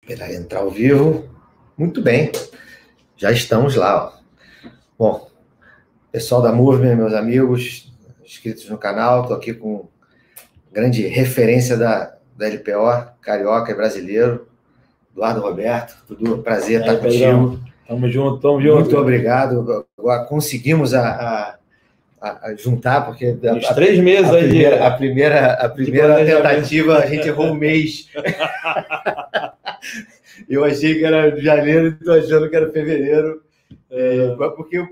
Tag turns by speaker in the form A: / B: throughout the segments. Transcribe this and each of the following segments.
A: Esperar entrar ao vivo. Muito bem, já estamos lá. Ó. Bom, pessoal da Movement, meus amigos, inscritos no canal, estou aqui com grande referência da LPO, carioca e brasileiro, Eduardo Roberto. Tudo prazer estar contigo.
B: Tamo junto, tamo junto.
A: Muito obrigado. Agora conseguimos a juntar, porque
B: uns 3 meses aí.
A: A primeira tentativa, a gente errou um mês. Eu achei que era janeiro e estou achando que era fevereiro. Porque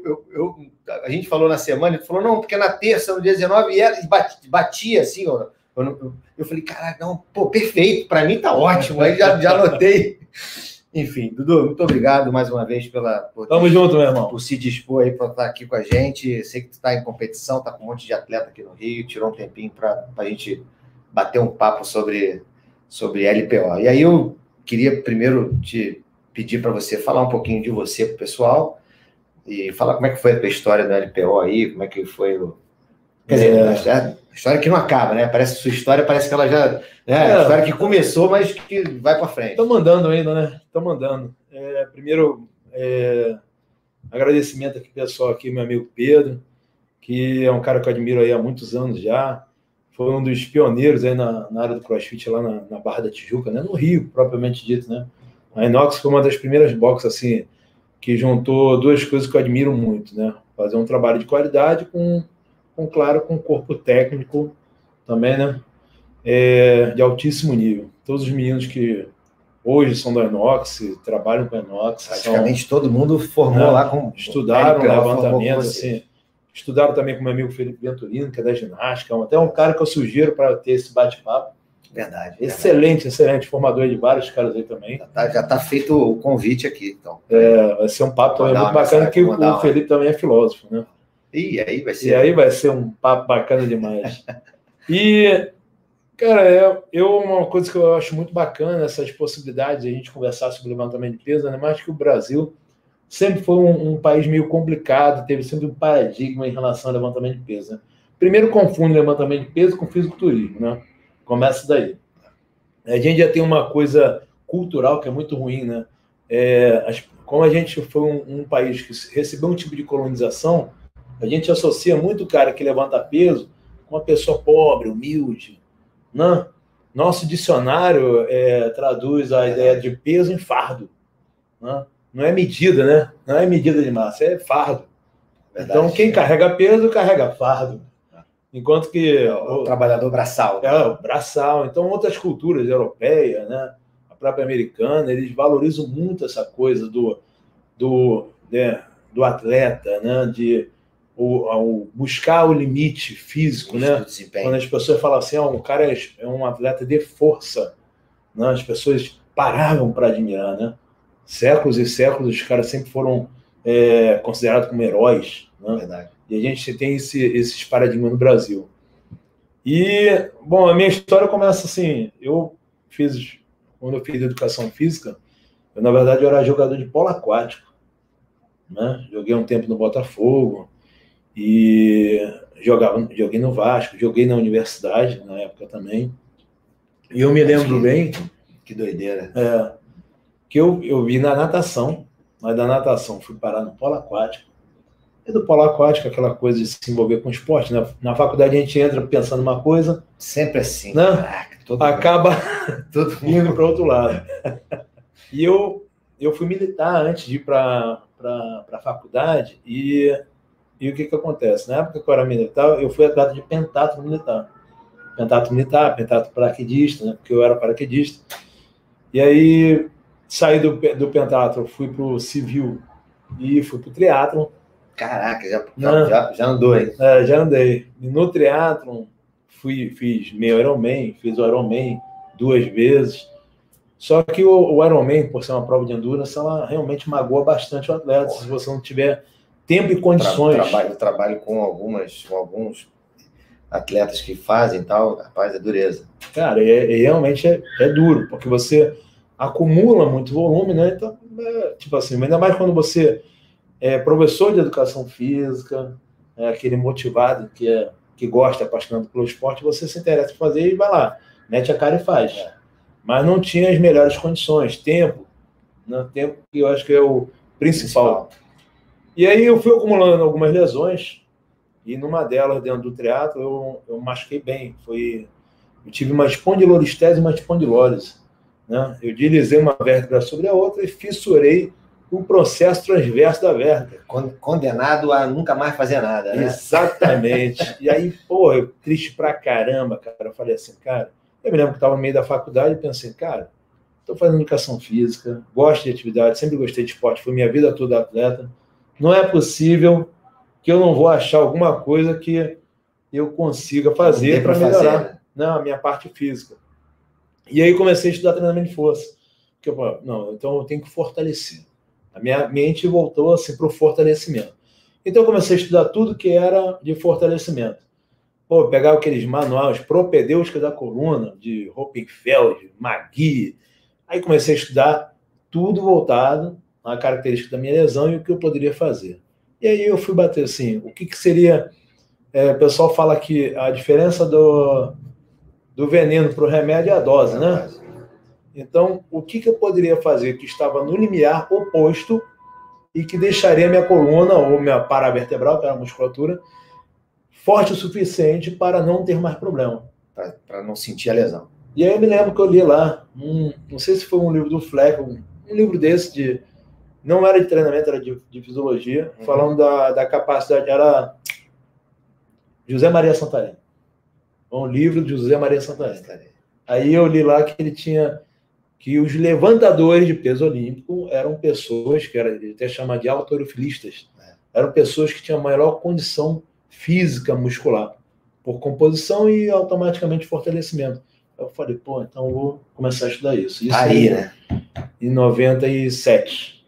A: a gente falou na semana, ele falou, não, porque na terça, no dia 19, batia assim, ó. Eu falei, caraca, não, pô, perfeito, para mim tá ótimo, aí já anotei. Enfim, Dudu, muito obrigado mais uma vez
B: Tamo junto, meu irmão.
A: Por se dispor aí para estar aqui com a gente. Sei que tu está em competição, tá com um monte de atleta aqui no Rio, tirou um tempinho para a gente bater um papo sobre LPO. E aí eu queria primeiro te pedir para você falar um pouquinho de você para o pessoal e falar como é que foi a tua história da LPO aí, como é que foi o... Quer dizer, a história que não acaba, né? Sua história parece que ela já... a história que começou, mas que vai para frente.
B: Estão mandando ainda, né? Estão mandando. Primeiro, agradecimento aqui, pessoal, aqui, meu amigo Pedro, que é um cara que eu admiro aí há muitos anos já. Foi um dos pioneiros aí na área do CrossFit lá na Barra da Tijuca, né? No Rio, propriamente dito, né? A Inox foi uma das primeiras boxes, assim, que juntou duas coisas que eu admiro muito, né? Fazer um trabalho de qualidade claro, com corpo técnico também, né? De altíssimo nível. Todos os meninos que hoje são da Inox, trabalham com a Inox.
A: Praticamente todo mundo formou lá com...
B: Estudaram levantamento, assim... Estudaram também com meu amigo Felipe Venturino, que é da ginástica, até um cara que eu sugiro para ter esse bate-papo.
A: Verdade.
B: Excelente, formador de vários caras aí também.
A: Já tá feito o convite aqui, então.
B: Vai ser um papo também muito bacana, que o Felipe também é filósofo, né?
A: E aí vai ser
B: um papo bacana demais. E, cara, uma coisa que eu acho muito bacana, essas possibilidades de a gente conversar sobre levantamento de peso, né? Mais que o Brasil sempre foi um país meio complicado, teve sempre um paradigma em relação ao levantamento de peso, né? Primeiro confunde levantamento de peso com fisiculturismo, né? Começa daí. A gente já tem uma coisa cultural que é muito ruim, né? Como a gente foi um país que recebeu um tipo de colonização, a gente associa muito o cara que levanta peso com uma pessoa pobre, humilde, né? Nosso dicionário traduz a ideia de peso em fardo, né? Não é medida, né? Não é medida de massa, é fardo. Verdade, então, quem carrega peso, carrega fardo. Enquanto que...
A: o trabalhador braçal.
B: O braçal. Então, outras culturas europeias, né? A própria americana, eles valorizam muito essa coisa do atleta, né? Ao buscar o limite físico, né? Quando as pessoas falam assim, o cara é um atleta de força, né? As pessoas paravam para admirar, né? Séculos e séculos, os caras sempre foram considerados como heróis, né?
A: Verdade.
B: E a gente tem esses paradigmas no Brasil. E, bom, a minha história começa assim, quando eu fiz educação física, na verdade, eu era jogador de polo aquático, né? Joguei um tempo no Botafogo, e joguei no Vasco, joguei na universidade, na época também. E eu me lembro bem...
A: Que doideira.
B: Que eu vi na natação, mas da natação fui parar no polo aquático. E do polo aquático, aquela coisa de se envolver com esporte, né? Na faculdade a gente entra pensando uma coisa...
A: Sempre assim.
B: Né? Caraca, acaba indo para outro lado. E eu fui militar antes de ir para a faculdade, e o que acontece? Na época que eu era militar, eu fui atleta de pentatlo militar. Pentatlo paraquedista, né? Porque eu era paraquedista. E aí, saí do pentatlo, fui para o civil e fui para o triatlon.
A: Caraca, já andou, hein?
B: Já andei. E no triatlon, fiz meio Ironman, fiz o Ironman 2 vezes. Só que o Ironman, por ser uma prova de endurance, ela realmente magoa bastante o atleta, se você não tiver tempo e condições.
A: Eu trabalho com alguns atletas que fazem tal, rapaz, é dureza.
B: Cara, realmente é duro, porque você acumula muito volume, né? Então, tipo assim, ainda mais quando você é professor de educação física, aquele motivado que gosta, apaixonado pelo esporte, você se interessa em fazer e vai lá, mete a cara e faz. mas não tinha as melhores condições, tempo, né? Tempo que eu acho que é o principal. E aí eu fui acumulando algumas lesões, e numa delas, dentro do triatlo, eu machuquei bem. Eu tive uma espondilolistese e uma espondilose, né? Eu deslizei uma vértebra sobre a outra e fissurei o processo transverso da vértebra.
A: Condenado a nunca mais fazer nada, né?
B: Exatamente. E aí, pô, eu triste pra caramba, cara. Eu falei assim, cara, eu me lembro que estava no meio da faculdade e pensei, cara, estou fazendo educação física, gosto de atividade, sempre gostei de esporte, foi minha vida toda atleta. Não é possível que eu não vou achar alguma coisa que eu consiga fazer para melhorar, né, a minha parte física. E aí comecei a estudar treinamento de força. Porque eu falei, não, então eu tenho que fortalecer. A minha mente voltou assim, para o fortalecimento. Então eu comecei a estudar tudo que era de fortalecimento. Pô, pegava aqueles manuais propedêuticos da coluna, de Hoppenfeld, Magui. Aí comecei a estudar tudo voltado à característica da minha lesão e o que eu poderia fazer. E aí eu fui bater assim, o que seria... o pessoal fala que a diferença do veneno para o remédio é a dose, né? Então, o que eu poderia fazer que estava no limiar oposto e que deixaria minha coluna ou minha paravertebral, que era a musculatura, forte o suficiente para não ter mais problema.
A: Para não sentir a lesão.
B: E aí eu me lembro que eu li lá, não sei se foi um livro do Fleck, um livro desse, não era de treinamento, era de fisiologia, falando da capacidade, era José Maria Santarém. Um livro de José Maria Santarém. Aí eu li lá que ele tinha que os levantadores de peso olímpico eram pessoas que ele até chama de halterofilistas. Eram pessoas que tinham maior condição física muscular, por composição e automaticamente fortalecimento. Eu falei, pô, então eu vou começar a estudar isso. Isso
A: aí, né?
B: Em 97.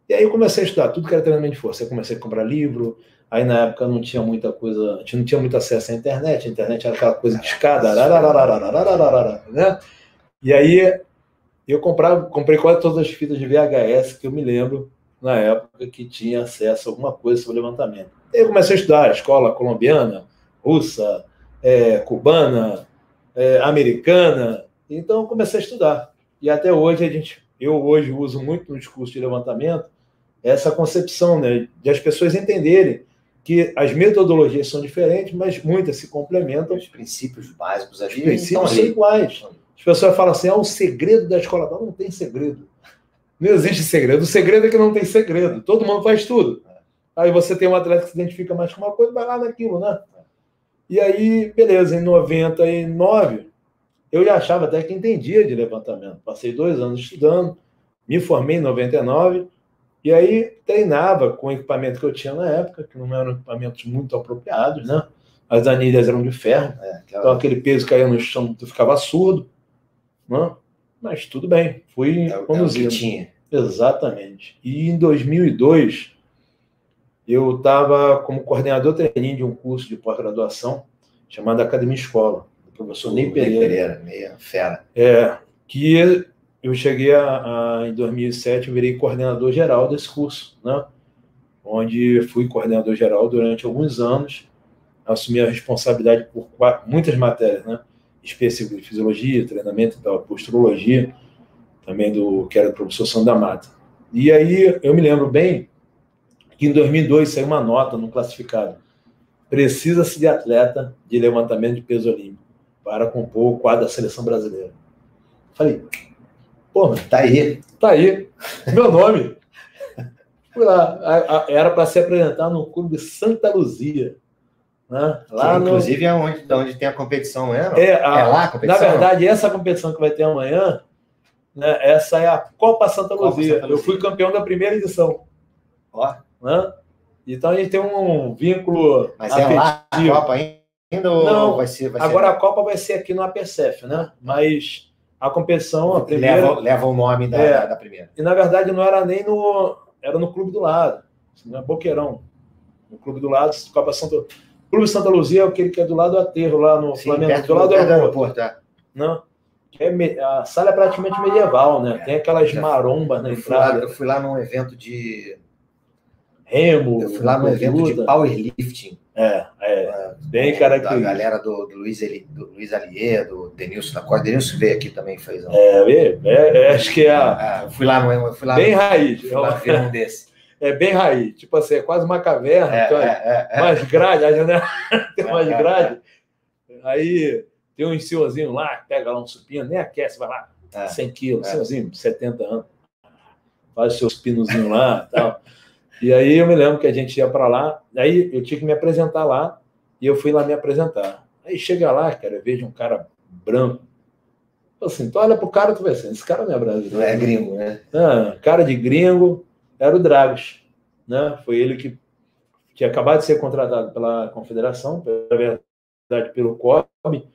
B: E aí eu comecei a estudar tudo que era treinamento de força. Eu comecei a comprar livro. Aí na época não tinha muita coisa, a gente não tinha muito acesso à internet. A internet era aquela coisa de escada, né? E aí eu comprei quase todas as fitas de VHS que eu me lembro na época que tinha acesso a alguma coisa sobre levantamento. Aí eu comecei a estudar escola colombiana, russa, cubana, americana. Então eu comecei a estudar. E até hoje eu hoje uso muito no discurso de levantamento essa concepção, né, de as pessoas entenderem que as metodologias são diferentes, mas muitas se complementam.
A: Os princípios básicos ali.
B: Os princípios são iguais. As pessoas falam assim, o segredo da escola. Não tem segredo. Não existe segredo. O segredo é que não tem segredo. Todo mundo faz tudo. Aí você tem um atleta que se identifica mais com uma coisa, vai lá naquilo, né? E aí, beleza, em 99, eu já achava até que entendia de levantamento. Passei 2 anos estudando, me formei em 99, e aí treinava com o equipamento que eu tinha na época, que não eram equipamentos muito apropriados, né? As anilhas eram de ferro, então aquele peso caía no chão, tu ficava surdo, né? Mas tudo bem, fui conduzindo. Exatamente. E em 2002, eu estava como coordenador treininho de um curso de pós-graduação chamado Academia Escola, do professor Ney Pereira.
A: Meia fera.
B: Que eu cheguei em 2007, eu virei coordenador geral desse curso, né? Onde fui coordenador geral durante alguns anos, assumi a responsabilidade por muitas matérias, né? Específico de fisiologia, treinamento e tal, posturologia, também que era do professor Sandro da Mata. E aí eu me lembro bem que em 2002 saiu uma nota no classificado. Precisa-se de atleta de levantamento de peso olímpico para compor o quadro da seleção brasileira. Falei, pô,
A: tá aí.
B: Meu nome. Fui lá, era para se apresentar no Clube Santa Luzia. Né?
A: Lá inclusive é onde tem a competição, né?
B: Lá a competição? Na verdade, essa competição que vai ter amanhã, né, essa é a Copa Santa Luzia. Eu fui campeão da primeira edição.
A: Ó.
B: Né? Então a gente tem um vínculo
A: Mas afetivo. Lá a Copa ainda ou
B: não, vai ser agora a Copa vai ser aqui no APCF, né? Mas a competição, a primeira...
A: Leva o nome da primeira.
B: E na verdade não era nem era no clube do lado, no Boqueirão. No clube do lado, Copa Santa... Clube Santa Luzia é aquele que é do lado do aterro, lá no Flamengo, do lado do aeroporto. Não? A sala é praticamente medieval, né? Tem aquelas marombas na entrada.
A: Eu fui lá num evento de
B: remo.
A: Eu fui lá no evento de powerlifting.
B: Bem característico.
A: Da galera do Luiz Alier, do Denilson da Costa. Denilson veio aqui também, fez um...
B: acho que
A: eu fui lá
B: bem raiz.
A: Fui lá ver um desse.
B: É bem raiz, tipo assim, é quase uma caverna, mais grade, a janela tem mais grade. Aí tem um senhorzinho lá, pega lá um supino, nem aquece, vai lá, 100 quilos, senhorzinho, 70 anos, faz o seu supinozinho lá e tal. E aí eu me lembro que a gente ia para lá, aí eu tinha que me apresentar lá, e eu fui lá me apresentar. Aí chega lá, cara, eu vejo um cara branco. Assim, tu olha pro cara, tu vai assim, esse cara não é brasileiro.
A: Não é gringo, né?
B: Cara de gringo, era o Dragos, né? Foi ele que tinha acabado de ser contratado pela Confederação, pela verdade, pelo COB,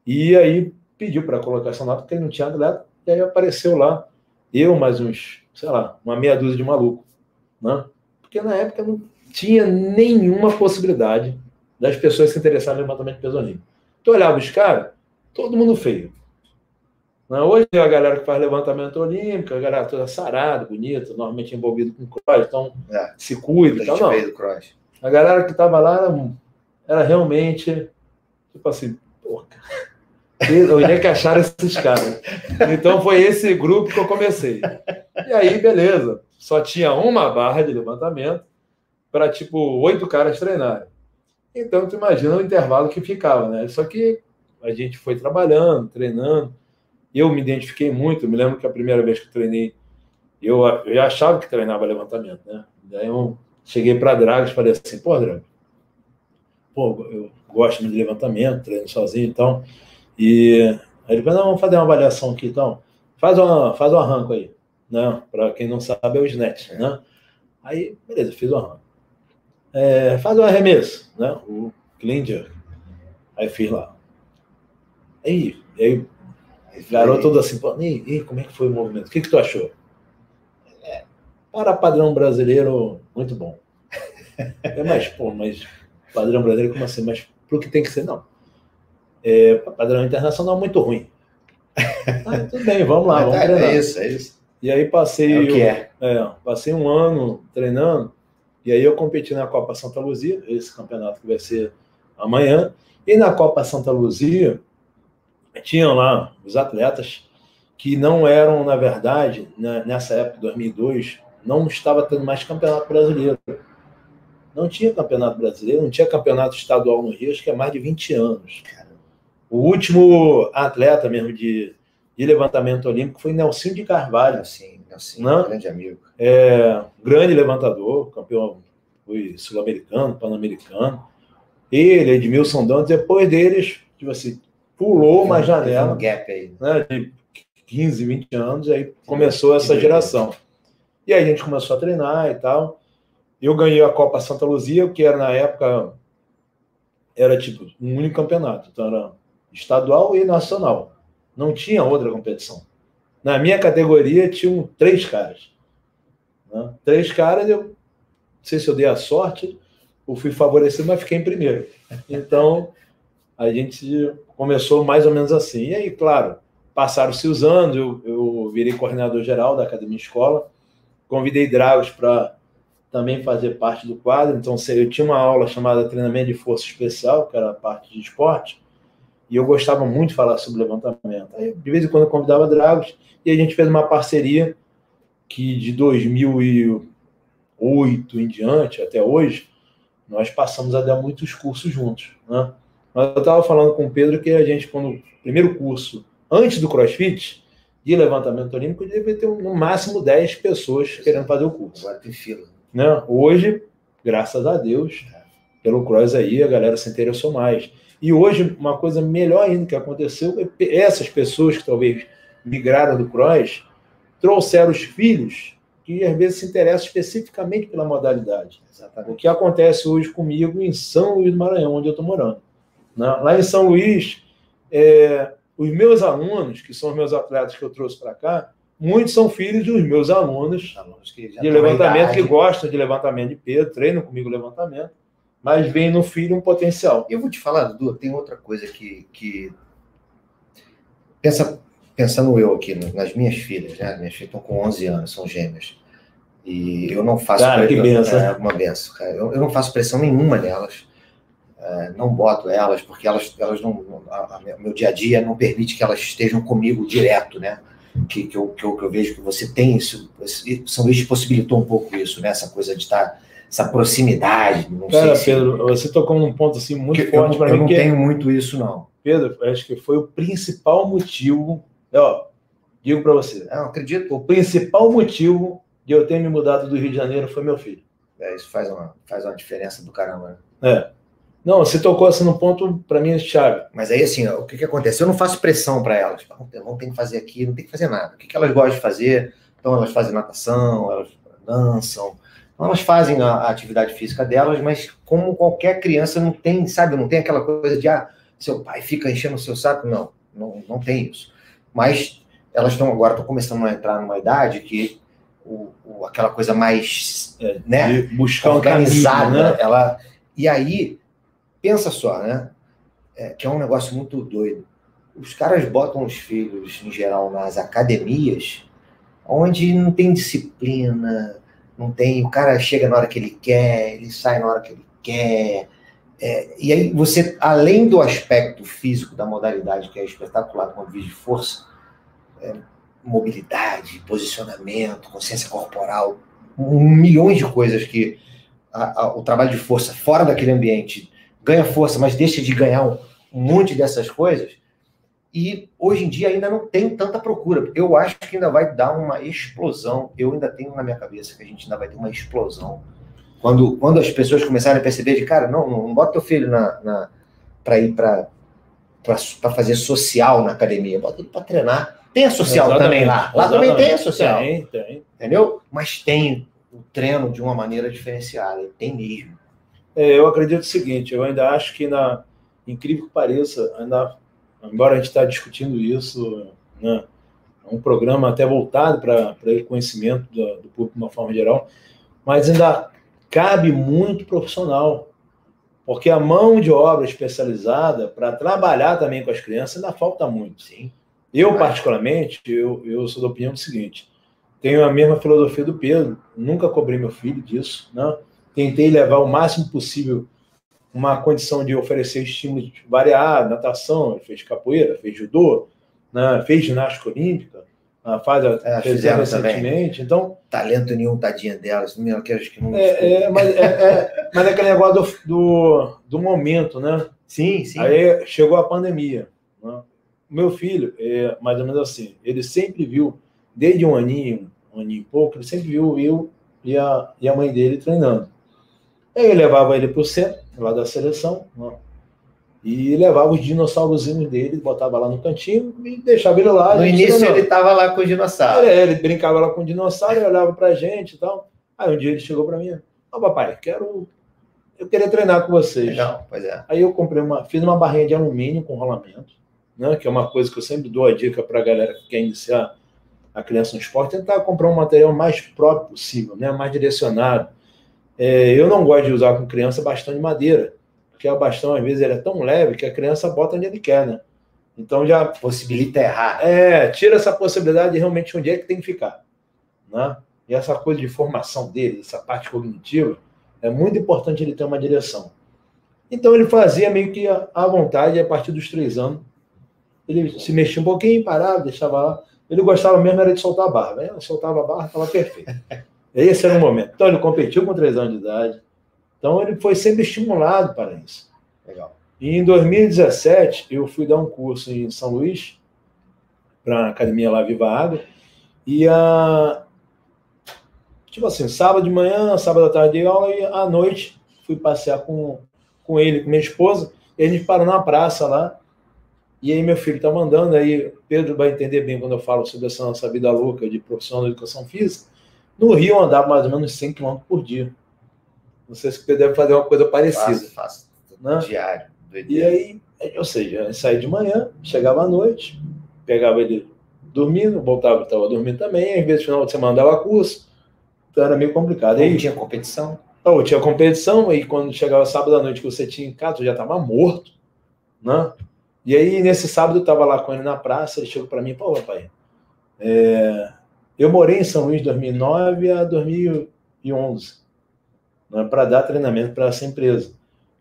B: e aí pediu para a colocação lá, porque ele não tinha atleta, e aí apareceu lá, eu mais uns, sei lá, uma meia dúzia de maluco, né? Porque na época não tinha nenhuma possibilidade das pessoas se interessarem no levantamento de peso olímpico. Tu olhava os caras, todo mundo feio. Hoje a galera que faz levantamento olímpico, a galera toda sarada, bonita, normalmente envolvida com cross, então se cuida e tal. Não. A galera que estava lá era realmente, tipo assim, porra, onde é que acharam esses caras? Então foi esse grupo que eu comecei. E aí, beleza, só tinha uma barra de levantamento para, tipo, 8 caras treinarem. Então, tu imagina o intervalo que ficava, né? Só que a gente foi trabalhando, treinando. Eu me identifiquei muito. Eu me lembro que a primeira vez que eu treinei, eu já achava que treinava levantamento, né? Daí eu cheguei para Dragos e falei assim, Dragos, eu gosto muito de levantamento, treino sozinho e tal. E aí ele falou, não, vamos fazer uma avaliação aqui, então. Faz um arranco aí, né? Para quem não sabe, é o snatch, né? Aí, beleza, fiz o arranco. Faz um arremesso, né? O clean jerk. Aí fiz lá. Aí garoto todo assim, como é que foi o movimento? O que tu achou? Para padrão brasileiro, muito bom. Mas padrão brasileiro, como assim? Mas pro que tem que ser, não. Padrão internacional, muito ruim. Tudo bem, vamos lá, vamos treinar.
A: É isso.
B: E aí passei...
A: passei
B: um ano treinando, e aí eu competi na Copa Santa Luzia, esse campeonato que vai ser amanhã, e na Copa Santa Luzia tinham lá os atletas que não eram, na verdade, nessa época, 2002, não estava tendo mais campeonato brasileiro. Não tinha campeonato brasileiro, não tinha campeonato estadual no Rio, acho que é mais de 20 anos. O último atleta mesmo de levantamento olímpico foi Nelsinho de Carvalho.
A: Nelsinho, grande amigo.
B: Grande levantador, campeão sul-americano, pan-americano. Ele, Edmilson Dantas, depois deles, tipo assim, pulou uma janela,
A: um gap aí,
B: né, de 15, 20 anos, e aí começou essa geração. E aí a gente começou a treinar e tal. Eu ganhei a Copa Santa Luzia, que era na época, era tipo um único campeonato. Então era estadual e nacional. Não tinha outra competição. Na minha categoria tinham 3 caras. Né? 3 caras, eu não sei se eu dei a sorte, ou fui favorecido, mas fiquei em primeiro. Então, a gente começou mais ou menos assim. E aí, claro, passaram-se os anos, eu virei coordenador geral da Academia Escola, convidei Dragos para também fazer parte do quadro. Então, eu tinha uma aula chamada Treinamento de Força Especial, que era a parte de esporte, e eu gostava muito de falar sobre levantamento. Aí, de vez em quando, eu convidava Dragos, e a gente fez uma parceria que de 2008 em diante, até hoje, nós passamos a dar muitos cursos juntos, né? Mas eu estava falando com o Pedro que a gente, quando o primeiro curso, antes do CrossFit, de levantamento olímpico, devia ter no máximo 10 pessoas querendo fazer o curso.
A: Agora tem fila.
B: Né? Hoje, graças a Deus, pelo Cross aí, a galera se interessou mais. E hoje, uma coisa melhor ainda que aconteceu, essas pessoas que talvez migraram do Cross, trouxeram os filhos que às vezes se interessam especificamente pela modalidade.
A: Exatamente.
B: O que acontece hoje comigo em São Luís do Maranhão, onde eu estou morando. Lá em São Luís, os meus alunos, que são os meus atletas que eu trouxe para cá, muitos são filhos dos meus alunos de levantamento, que gostam de levantamento de peso, treinam comigo levantamento, mas veem no filho um potencial.
A: Eu vou te falar, Dudu, tem outra coisa que... Pensando eu aqui nas minhas filhas, né? Minhas filhas estão com 11 anos, são gêmeas. E eu não faço...
B: Cara, que benção.
A: É uma benção, cara. Eu não faço pressão nenhuma nelas. Não boto elas, porque elas não... meu dia a dia não permite que elas estejam comigo direto, né? Que eu vejo que você tem isso. São Luís possibilitou um pouco isso, né? Essa coisa de estar... Essa proximidade. Não
B: Cara,
A: sei
B: Pedro, você tocou num ponto assim muito forte para mim.
A: Eu não tenho muito isso, não.
B: Pedro, acho que foi o principal motivo... Ó, digo para você.
A: Eu acredito.
B: O principal motivo de eu ter me mudado do Rio de Janeiro foi meu filho.
A: Isso faz uma diferença do caramba, né?
B: Não, você tocou assim no ponto, para mim, chave.
A: Mas aí, assim, o que acontece? Eu não faço pressão para elas. Não tem que fazer aqui, não tem que fazer nada. O que elas gostam de fazer? Então, elas fazem natação, elas dançam. Então, elas fazem a atividade física delas, mas como qualquer criança não tem, sabe? Não tem aquela coisa de, seu pai fica enchendo o seu saco. Não tem isso. Mas elas estão começando a entrar numa idade que aquela coisa mais, né?
B: De buscar
A: organizada,
B: caminho, né?
A: E aí, pensa só, né? Que é um negócio muito doido. Os caras botam os filhos, em geral, nas academias, onde não tem disciplina, não tem... O cara chega na hora que ele quer, ele sai na hora que ele quer. E aí você, além do aspecto físico da modalidade, que é espetacular, como vídeo de força, mobilidade, posicionamento, consciência corporal, milhões de coisas que o trabalho de força fora daquele ambiente ganha força, mas deixa de ganhar um monte dessas coisas. E hoje em dia ainda não tem tanta procura. Eu acho que ainda vai dar uma explosão. Eu ainda tenho na minha cabeça que a gente ainda vai ter uma explosão. Quando as pessoas começarem a perceber de, cara, não bota teu filho para ir para fazer social na academia, bota ele para treinar. Tem a social também lá. Lá também tem a social.
B: Tem.
A: Entendeu? Mas tem o treino de uma maneira diferenciada. Tem mesmo.
B: Eu acredito o seguinte, eu ainda acho que, incrível que pareça, embora a gente está discutindo isso, né, é um programa até voltado para o conhecimento do público de uma forma geral, mas ainda cabe muito profissional, porque a mão de obra especializada para trabalhar também com as crianças ainda falta muito.
A: Sim.
B: Eu, particularmente, eu sou da opinião do seguinte, tenho a mesma filosofia do Pedro, nunca cobrei meu filho disso, né? Tentei levar o máximo possível uma condição de oferecer estímulos variados, natação, ele fez capoeira, fez judô, né? Fez ginástica olímpica, fez recentemente, então...
A: Talento nenhum, tadinha delas, mesmo que acho que não...
B: mas é aquele negócio do momento, né?
A: Sim.
B: Aí chegou a pandemia, né? O meu filho, mais ou menos assim, ele sempre viu, desde um aninho e pouco, ele sempre viu eu e a mãe dele treinando. Aí eu levava ele para o centro, lá da seleção, né? E levava os dinossaurozinhos dele, botava lá no cantinho e deixava ele lá.
A: No início ele estava lá com o dinossauro.
B: Ele brincava lá com o dinossauro, olhava pra gente e tal. Aí um dia ele chegou para mim, papai, eu queria treinar com vocês.
A: Legal, pois é.
B: Aí eu fiz uma barrinha de alumínio com rolamento, né, que é uma coisa que eu sempre dou a dica para a galera que quer iniciar a criança no esporte, tentar comprar um material mais próprio possível, né, mais direcionado. Eu não gosto de usar com criança bastão de madeira, porque o bastão, às vezes, ele é tão leve que a criança bota onde ele quer, né? Então já
A: possibilita errar.
B: Tira essa possibilidade de realmente onde é que tem que ficar, né? E essa coisa de formação dele, essa parte cognitiva, é muito importante ele ter uma direção. Então ele fazia meio que à vontade, a partir dos 3 anos. Ele se mexia um pouquinho, parava, deixava lá. Ele gostava mesmo era de soltar a barra. Né? Soltava a barra, estava perfeito. Esse era o momento. Então ele competiu com 3 anos de idade. Então ele foi sempre estimulado para isso.
A: Legal.
B: E em 2017, eu fui dar um curso em São Luís, para a academia lá Viva Água, e tipo assim, sábado de manhã, sábado à tarde de aula, e à noite fui passear com ele, com minha esposa, e a gente parou na praça lá, e aí meu filho estava andando, aí Pedro vai entender bem quando eu falo sobre essa nossa vida louca de profissional de educação física. No Rio eu andava mais ou menos 100 km por dia. Não sei se o Pedro deve fazer uma coisa parecida.
A: Faço.
B: Né?
A: Diário.
B: E aí, ou seja, eu saía de manhã, chegava à noite, pegava ele dormindo, voltava, estava dormindo também, às vezes no final de semana dava curso, então era meio complicado. Aí
A: tinha competição?
B: Tinha competição, e quando chegava sábado à noite que você tinha em casa, eu já estava morto, né? E aí, nesse sábado, eu estava lá com ele na praça, ele chegou para mim, papai, Eu morei em São Luís de 2009 a 2011, né, para dar treinamento para essa empresa.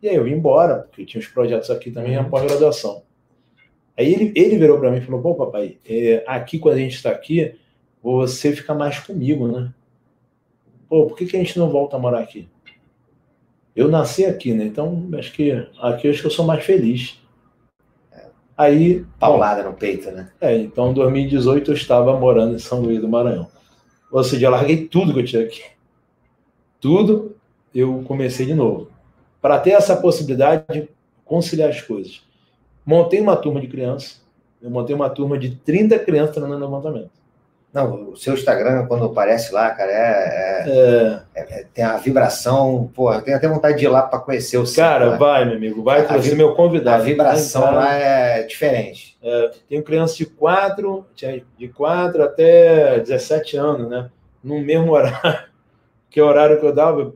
B: E aí eu vim embora, porque tinha os projetos aqui também, a pós-graduação. Aí ele virou para mim e falou, pô, papai, aqui quando a gente está aqui, você fica mais comigo, né? Pô, por que a gente não volta a morar aqui? Eu nasci aqui, né? Então, acho que aqui eu sou mais feliz. Aí...
A: Paulada no peito, né?
B: Então, em 2018, eu estava morando em São Luís do Maranhão. Ou seja, eu larguei tudo que eu tinha aqui. Tudo, eu comecei de novo. Para ter essa possibilidade de conciliar as coisas. Montei uma turma de crianças. Eu montei uma turma de 30 crianças treinando levantamento.
A: Não, o seu Instagram, quando aparece lá, cara, tem a vibração. Pô, eu tenho até vontade de ir lá para conhecer o seu.
B: Cara, vai, meu amigo, vai trazer meu convidado.
A: A vibração lá é diferente.
B: Tenho crianças de 4 até 17 anos, né? No mesmo horário. Que é o horário que eu dava,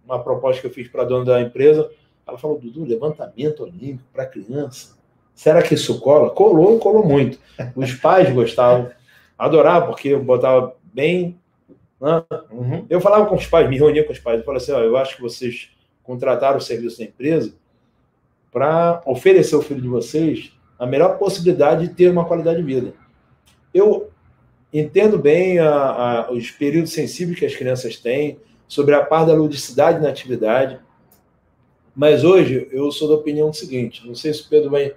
B: uma proposta que eu fiz para a dona da empresa. Ela falou, Dudu, levantamento olímpico para criança. Será que isso cola? Colou muito. Os pais gostavam. Adorar, porque eu botava bem... Né? Eu falava com os pais, me reunia com os pais, eu falava assim, eu acho que vocês contrataram o serviço da empresa para oferecer ao filho de vocês a melhor possibilidade de ter uma qualidade de vida. Eu entendo bem os períodos sensíveis que as crianças têm, sobre a parte da ludicidade na atividade, mas hoje eu sou da opinião seguinte, não sei se o Pedro vai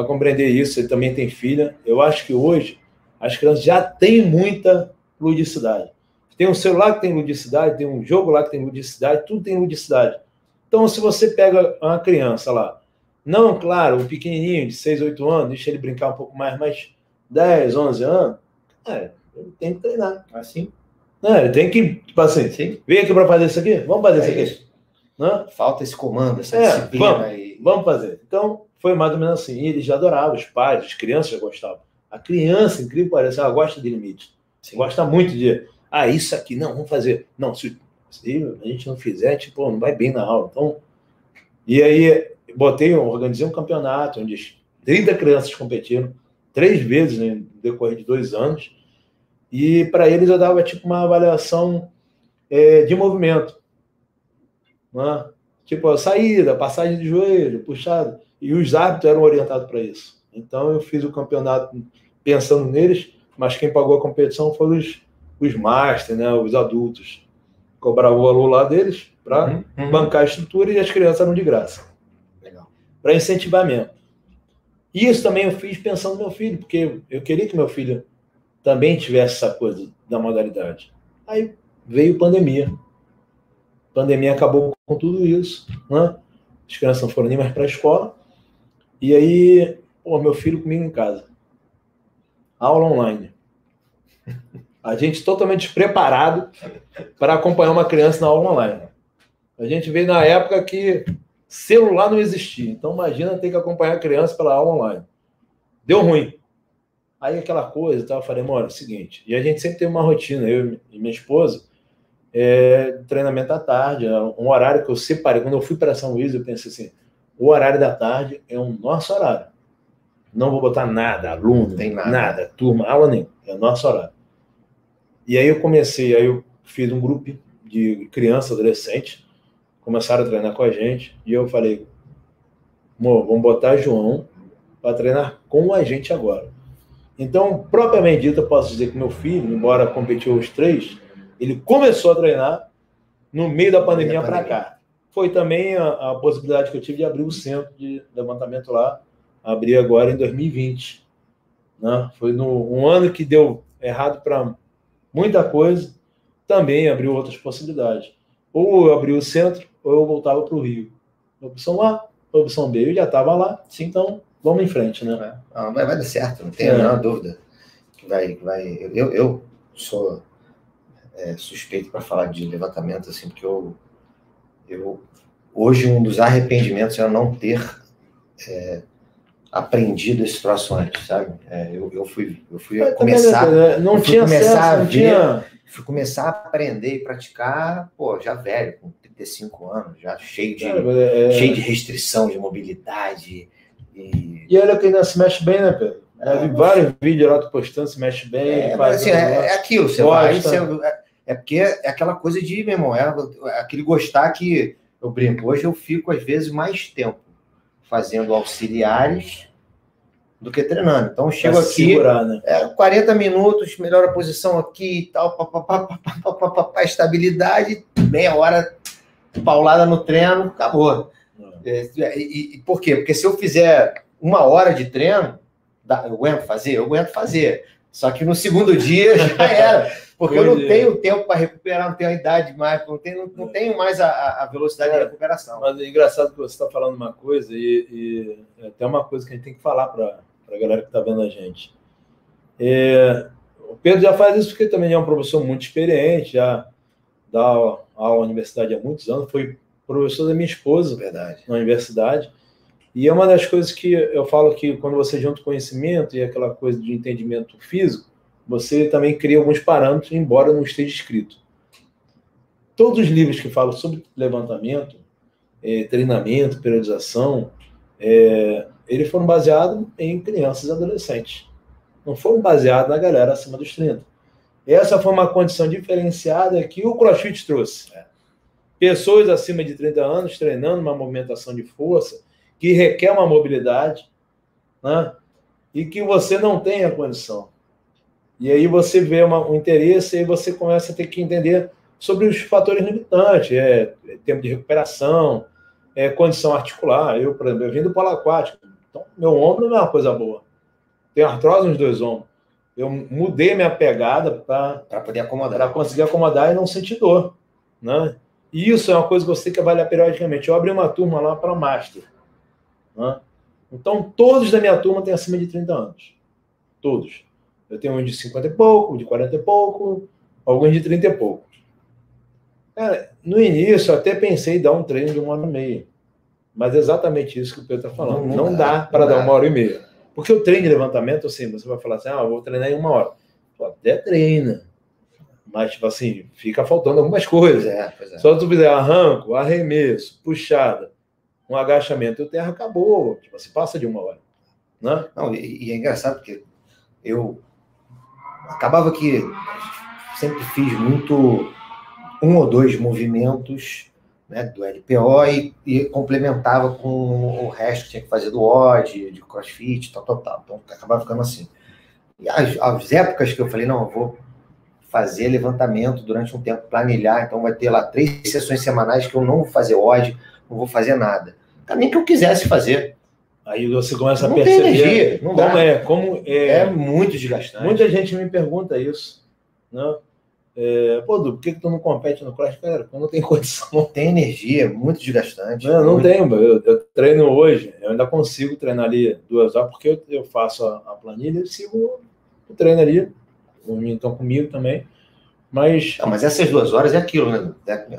B: compreender isso, ele também tem filha, eu acho que hoje as crianças já têm muita ludicidade. Tem um celular que tem ludicidade, tem um jogo lá que tem ludicidade, tudo tem ludicidade. Então, se você pega uma criança lá, não, claro, o pequenininho de 6, 8 anos, deixa ele brincar um pouco mais, mas 10, 11 anos, ele tem que treinar.
A: Assim?
B: Ele tem que, tipo assim, sim. Vem aqui para fazer isso aqui? Vamos fazer isso aqui.
A: Isso. Não? Falta esse comando, essa disciplina.
B: Vamos fazer. Então, foi mais ou menos assim. E eles já adoravam, os pais, as crianças já gostavam. A criança, incrível que pareça, ela gosta de limite. Sim. Gosta muito de, isso aqui, não, vamos fazer. Não, se a gente não fizer, tipo, não vai bem na aula. Então, e aí, organizei um campeonato, onde 30 crianças competiram, 3 vezes, né, no decorrer de 2 anos, e para eles eu dava, tipo, uma avaliação de movimento. Né? Tipo, a saída, passagem de joelho, puxado, e os árbitros eram orientados para isso. Então, eu fiz o campeonato pensando neles, mas quem pagou a competição foram os masters, né, os adultos. Cobrava o valor lá deles para bancar a estrutura e as crianças eram de graça. Legal. Para incentivar mesmo. E isso também eu fiz pensando no meu filho, porque eu queria que meu filho também tivesse essa coisa da modalidade. Aí veio pandemia. A pandemia acabou com tudo isso. Né? As crianças não foram nem mais para a escola. E aí, meu filho comigo em casa. Aula online. A gente totalmente despreparado para acompanhar uma criança na aula online. A gente veio na época que celular não existia. Então, imagina ter que acompanhar a criança pela aula online. Deu ruim. Aí, aquela coisa, eu falei, amor, é o seguinte, e a gente sempre tem uma rotina, eu e minha esposa, treinamento à tarde, um horário que eu separei. Quando eu fui para São Luís, eu pensei assim, o horário da tarde é o nosso horário. Não vou botar nada, aluno, tem nada, turma, aula nenhuma, é o nosso horário. E aí eu fiz um grupo de crianças, adolescentes, começaram a treinar com a gente, e eu falei, amor, vamos botar João para treinar com a gente agora. Então, propriamente dito, eu posso dizer que meu filho, embora competiu os 3, ele começou a treinar no meio da pandemia para cá. Foi também a possibilidade que eu tive de abrir o centro de levantamento lá, abri agora em 2020. Né? Foi um ano que deu errado para muita coisa, também abriu outras possibilidades. Ou eu abri o centro, ou eu voltava para o Rio. Opção A, opção B. Eu já estava lá, então vamos em frente, né?
A: Vai dar certo, não tenho a menor dúvida. Que vai. Eu sou suspeito para falar de levantamento, assim, porque eu hoje um dos arrependimentos é não ter aprendido esse troço antes, sabe? Eu fui começar,
B: não tinha
A: começar
B: acesso,
A: a ver, fui começar a aprender e praticar, já velho, com 35 anos, já cheio de restrição de mobilidade.
B: E olha que ainda se mexe bem, né, Pedro? Já vi vários vídeos lá, tu postando, se mexe bem.
A: Mas, assim, é aquilo, você vai... porque é aquela coisa de, meu irmão, aquele gostar que eu brinco. Hoje eu fico, às vezes, mais tempo fazendo auxiliares do que treinando. Então, eu chego aqui,
B: segurar, né?
A: 40 minutos, melhora a posição aqui e tal, estabilidade, meia hora, paulada no treino, acabou. E por quê? Porque se eu fizer 1 hora de treino, eu aguento fazer. Só que no segundo dia já era. Porque eu não tenho tempo para recuperar, não tenho a idade mais, não tenho mais a velocidade de recuperação.
B: Mas é engraçado que você está falando uma coisa, e é até uma coisa que a gente tem que falar para a galera que está vendo a gente. O Pedro já faz isso porque também é um professor muito experiente, já dá aula à universidade há muitos anos, foi professor da minha esposa.
A: Verdade.
B: Na universidade. E é uma das coisas que eu falo que quando você junta conhecimento e aquela coisa de entendimento físico, você também cria alguns parâmetros, embora não esteja escrito. Todos os livros que falam sobre levantamento, treinamento, periodização, eles foram baseados em crianças e adolescentes. Não foram baseados na galera acima dos 30. Essa foi uma condição diferenciada que o CrossFit trouxe. Pessoas acima de 30 anos treinando uma movimentação de força que requer uma mobilidade, né? E que você não tem a condição. E aí você vê um interesse e você começa a ter que entender sobre os fatores limitantes, tempo de recuperação, condição articular. Eu, por exemplo, eu vim do polo aquático, então meu ombro não é uma coisa boa. Tenho artrose nos 2 ombros. Eu mudei minha pegada para
A: poder acomodar.
B: Para conseguir acomodar e não sentir dor, né? E isso é uma coisa que você tem que avaliar periodicamente. Eu abri uma turma lá para Master, né? Então, todos da minha turma têm acima de 30 anos. Todos. Eu tenho uns de 50 e pouco, de 40 e pouco, alguns de 30 e pouco. Cara, no início, eu até pensei em dar um treino de 1h30. Mas é exatamente isso que o Pedro está falando. Não dá para dar 1h30. Porque o treino de levantamento, assim, você vai falar assim, eu vou treinar em 1 hora. Pô, até treina. Mas, tipo assim, fica faltando algumas coisas. Só se tu fizer arranco, arremesso, puxada, um agachamento, o terra acabou. Tipo assim, passa de 1 hora. Né?
A: Não, e é engraçado porque eu acabava que sempre fiz muito 1 ou 2 movimentos, né, do LPO e complementava com o resto que tinha que fazer do OD, de CrossFit, tal. Então, acabava ficando assim. E as épocas que eu falei, não, eu vou fazer levantamento durante um tempo, planilhar, então vai ter lá 3 sessões semanais que eu não vou fazer OD, não vou fazer nada. Nem que eu quisesse fazer.
B: Aí você começa a perceber.
A: Tem energia, não dá.
B: É
A: muito desgastante.
B: Muita gente me pergunta isso, né? Pô, Du, por que tu não compete no CrossFit? Cara, eu não tenho condição.
A: Não tem energia, é muito desgastante.
B: Não tenho, eu treino hoje, eu ainda consigo treinar ali 2 horas, porque eu faço a planilha e sigo o treino ali. Os meninos estão comigo também. Mas
A: essas 2 horas é aquilo, né?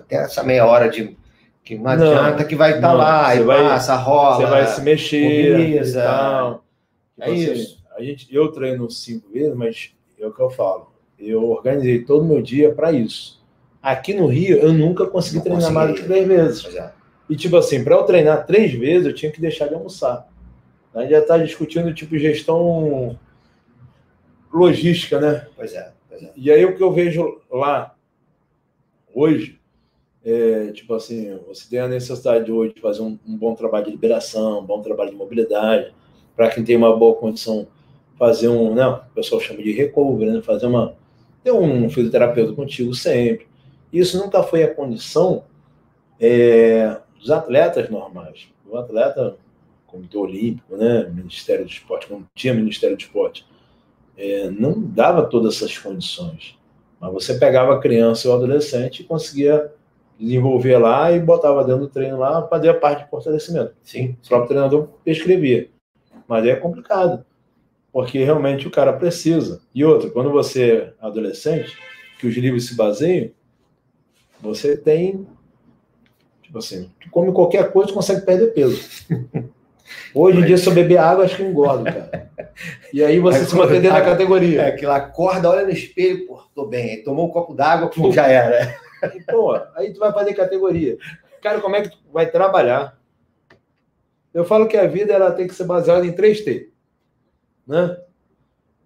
A: Tem essa meia hora de que não adianta que vai estar lá, e passa, rola.
B: Você vai se mexer
A: mobiliza,
B: e tal.
A: É isso.
B: Eu treino 5 vezes, mas é o que eu falo. Eu organizei todo o meu dia para isso. Aqui no Rio, eu nunca consegui treinar mais do que 3 vezes. E, tipo assim, para eu treinar 3 vezes, eu tinha que deixar de almoçar. A gente já está discutindo, tipo, gestão logística, né?
A: Pois é.
B: E aí, o que eu vejo lá, hoje, tipo assim, você tem a necessidade hoje de fazer um bom trabalho de liberação, um bom trabalho de mobilidade, para quem tem uma boa condição, fazer o pessoal chama de recovery, né? Ter um fisioterapeuta contigo sempre. Isso nunca foi a condição dos atletas normais. O atleta, Comitê Olímpico, né? Ministério do Esporte, como tinha Ministério do Esporte, não dava todas essas condições. Mas você pegava a criança ou o adolescente e conseguia desenvolver lá e botava dentro do treino lá para fazer a parte de fortalecimento.
A: Sim.
B: O próprio treinador prescrevia. Mas é complicado, porque realmente o cara precisa. E outra, quando você é adolescente, que os livros se baseiam, você tem, tipo assim, tu come qualquer coisa, tu consegue perder peso. Hoje em dia, se eu beber água, acho que engorda, cara. E aí você se mantém dentro da categoria.
A: Aquela acorda, olha no espelho, pô, tô bem. Aí tomou um copo d'água, já era.
B: E, pô, aí tu vai fazer categoria. Cara, como é que tu vai trabalhar? Eu falo que a vida ela tem que ser baseada em 3T. Né?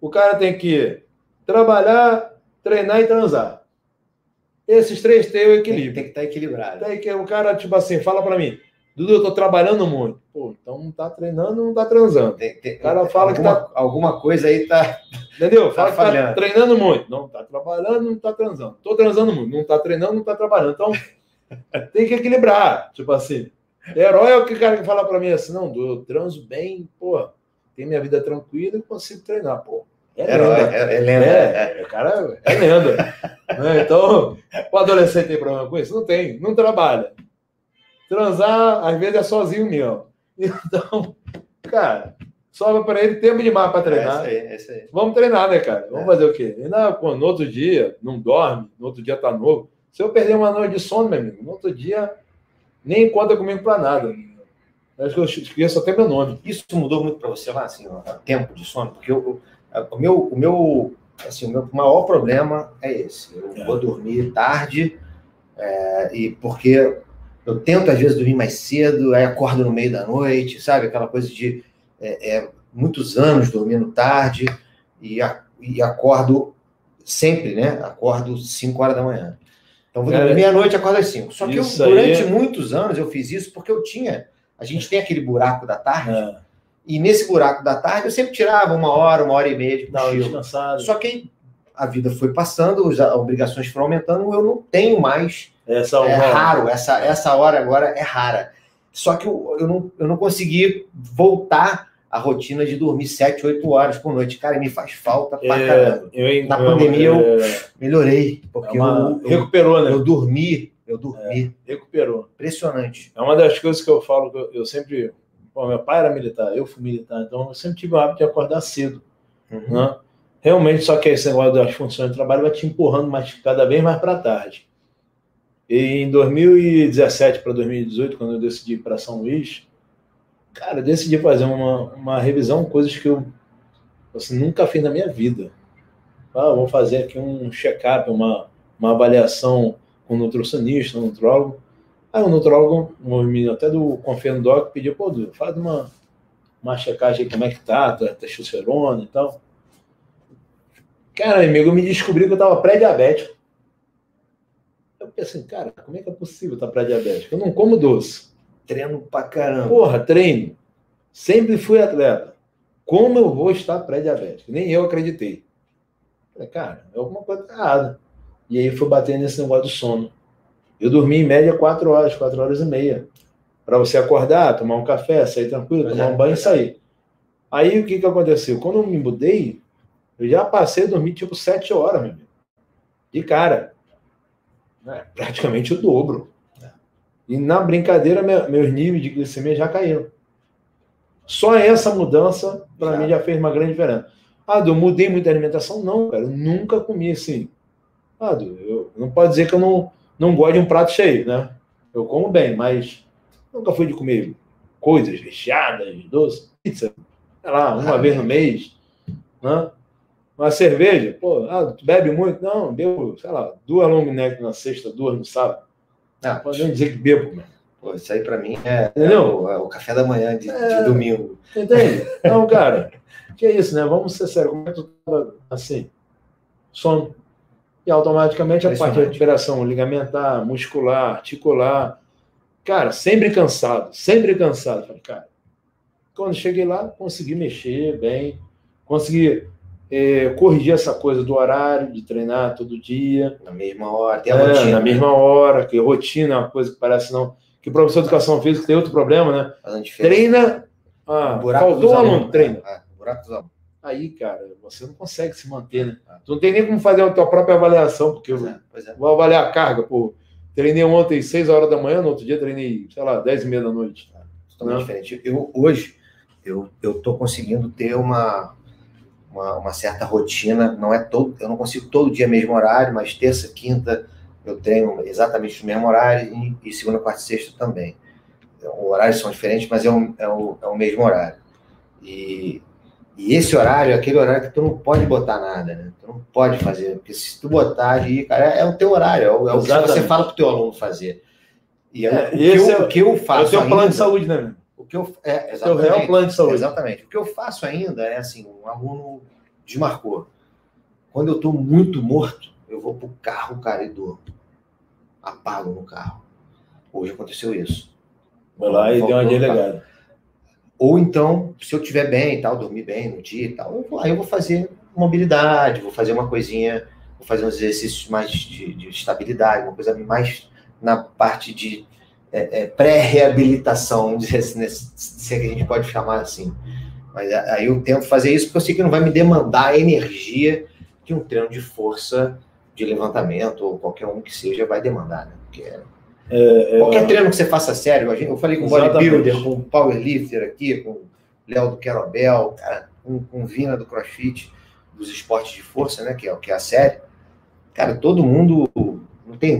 B: O cara tem que trabalhar, treinar e transar. Esses 3 têm o equilíbrio.
A: Tem que estar equilibrado.
B: O cara, tipo assim, fala para mim, Dudu, eu tô trabalhando muito. Pô, então não tá treinando, não tá transando. O cara fala que tá...
A: Alguma coisa aí tá...
B: Entendeu? Fala que tá treinando muito. Não tá trabalhando, não tá transando. Tô transando muito. Não tá treinando, não tá trabalhando. Então, tem que equilibrar. Tipo assim, herói é o que o cara que fala para mim assim, não, Dudu, eu transo bem, pô, tenho minha vida tranquila e consigo treinar, pô. É lenda.
A: É lenda.
B: O cara é lenda. Então, o adolescente tem problema com isso? Não tem, não trabalha. Transar, às vezes, é sozinho mesmo. Então, cara, sobra para ele tempo demais para treinar.
A: É isso aí.
B: Vamos treinar, né, cara? Vamos fazer o quê? No outro dia, não dorme, no outro dia tá novo. Se eu perder uma noite de sono, meu amigo, no outro dia, nem conta comigo para nada. Acho que eu esqueço até meu nome.
A: Isso mudou muito para você lá, assim, o tempo de sono? Porque o meu maior problema é esse. Eu vou dormir tarde, e porque eu tento, às vezes, dormir mais cedo, aí acordo no meio da noite, sabe? Aquela coisa de muitos anos dormindo tarde e acordo sempre, né? Acordo 5 horas da manhã. Então, vou dormir meia-noite e acordo às 5. Só que durante muitos anos eu fiz isso porque a gente tem aquele buraco da tarde, e nesse buraco da tarde eu sempre tirava 1 hora, 1h30 de cochilo. Só que a vida foi passando, as obrigações foram aumentando, eu não tenho mais. Raro, essa hora agora é rara. Só que eu não consegui voltar à rotina de dormir 7, 8 horas por noite. Cara, me faz falta pra caramba. Na pandemia eu melhorei, porque
B: recuperou, né?
A: Eu dormi.
B: Recuperou.
A: Impressionante.
B: É uma das coisas que eu falo, que eu sempre... Bom, meu pai era militar, eu fui militar, então eu sempre tive o hábito de acordar cedo. Né? Realmente, só que esse negócio das funções do trabalho vai te empurrando cada vez mais para tarde. E em 2017 para 2018, quando eu decidi ir para São Luís, cara, eu decidi fazer uma revisão, coisas que eu assim, nunca fiz na minha vida. Vou fazer aqui um check-up, uma avaliação com um nutricionista, um nutrólogo. Aí o nutrólogo, um menino até do Confirmo Doc, pediu, pô, Dudu, faz uma checagem aí, como é que tá, testosterona e tal. Cara, amigo, eu me descobri que eu tava pré-diabético. Eu pensei, cara, como é que é possível estar pré-diabético? Eu não como doce.
A: Treino pra caramba.
B: Porra, treino. Sempre fui atleta. Como eu vou estar pré-diabético? Nem eu acreditei. Falei, cara, é alguma coisa errada. E aí fui bater nesse negócio do sono. Eu dormi em média 4 horas, 4 horas e meia. Para você acordar, tomar um café, sair tranquilo, tomar um banho e sair. Aí o que aconteceu? Quando eu me mudei, eu já passei a dormir tipo 7 horas, meu amigo. De cara. Praticamente o dobro. E na brincadeira, meus níveis de glicemia já caíram. Só essa mudança, para mim, já fez uma grande diferença. Eu mudei muita alimentação? Não, cara. Eu nunca comi assim. Eu não pode dizer que eu não gosto de um prato cheio, né? Eu como bem, mas nunca fui de comer coisas recheadas, doces, pizza, sei lá, uma vez no mês, né? Uma cerveja, pô, tu bebe muito? Não, bebo, sei lá, 2 long neck na sexta, 2 no sábado. Não pode nem dizer que bebo, mano.
A: Pô, isso aí pra mim é o café da manhã de domingo.
B: Entende? Então, cara, que é isso, né? Vamos ser sérios. Como é que tu tava assim? Sono. E automaticamente a parte de recuperação ligamentar, muscular, articular. Cara, sempre cansado. Falei, cara, quando cheguei lá, consegui mexer bem, consegui corrigir essa coisa do horário, de treinar todo dia.
A: Na mesma hora, tem a rotina.
B: Na mesma hora, que rotina é uma coisa que parece não... Que o professor de educação física tem outro problema, né? Treina... faltou um aluno, treina.
A: Buraco dos alunos.
B: Aí, cara, você não consegue se manter, né? Tu não tem nem como fazer a tua própria avaliação, porque eu vou avaliar a carga, pô. Treinei ontem 6 horas da manhã, no outro dia treinei, sei lá, 10h30 da noite.
A: Totalmente diferente. Hoje, eu tô conseguindo ter uma certa rotina, eu não consigo todo dia mesmo horário, mas terça, quinta eu treino exatamente no mesmo horário e segunda, quarta e sexta também. Os horários são diferentes, mas é o mesmo horário. E esse horário é aquele horário que tu não pode botar nada, né? Tu não pode fazer, porque se tu botar ali, cara, é o teu horário, é o que você fala pro teu aluno fazer. E o que eu faço.
B: É o teu plano de saúde, né?
A: O que eu
B: é o real plano de saúde.
A: Exatamente. O que eu faço ainda é assim, um aluno desmarcou. Quando eu estou muito morto, eu vou pro carro, cara, e durmo. Apago no carro. Hoje aconteceu isso.
B: Vou lá e deu uma delegada.
A: Ou então, se eu estiver bem e tal, dormir bem no dia e tal, eu vou fazer mobilidade, vou fazer uma coisinha, vou fazer uns exercícios mais de estabilidade, uma coisa mais na parte de pré-reabilitação, vamos dizer assim, se a gente pode chamar assim. Mas aí eu tento fazer isso porque eu sei que não vai me demandar a energia que um treino de força, de levantamento, ou qualquer um que seja, vai demandar, né? Porque qualquer treino que você faça sério, eu falei com o bodybuilder, com o powerlifter aqui, com o Léo do Kettlebell, cara, com o Vina do CrossFit, dos esportes de força, né? Que é a série. Cara, todo mundo não tem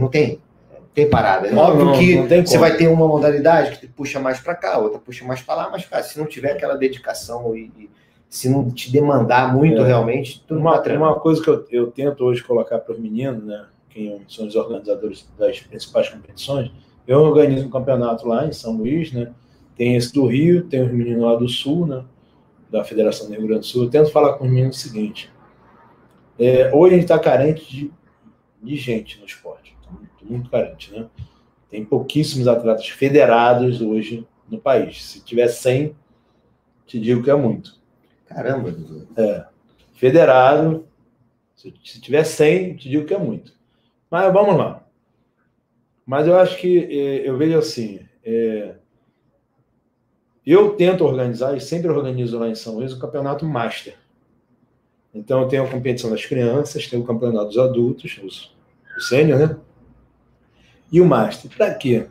A: parada. É óbvio que você vai ter uma modalidade que puxa mais para cá, outra puxa mais para lá, mas, cara, se não tiver aquela dedicação e se não te demandar muito realmente, tu não vai treinar.
B: Uma coisa que eu tento hoje colocar para os meninos, né, quem são os organizadores das principais competições, eu organizo um campeonato lá em São Luís, né, tem esse do Rio, tem os meninos lá do Sul, né, da Federação do Rio Grande do Sul. Eu tento falar com os meninos o seguinte, hoje a gente está carente de gente no esporte, muito carente, né? Tem pouquíssimos atletas federados hoje no país. Se tiver 100, te digo que é muito.
A: Caramba, Dudu.
B: Federado, se tiver 100, te digo que é muito. Mas vamos lá. Mas eu acho que eu vejo assim, eu tento organizar, e sempre organizo lá em São Luís, o campeonato Master. Então eu tenho a competição das crianças, tenho o campeonato dos adultos, o sênior, né? E o Master. Para quê?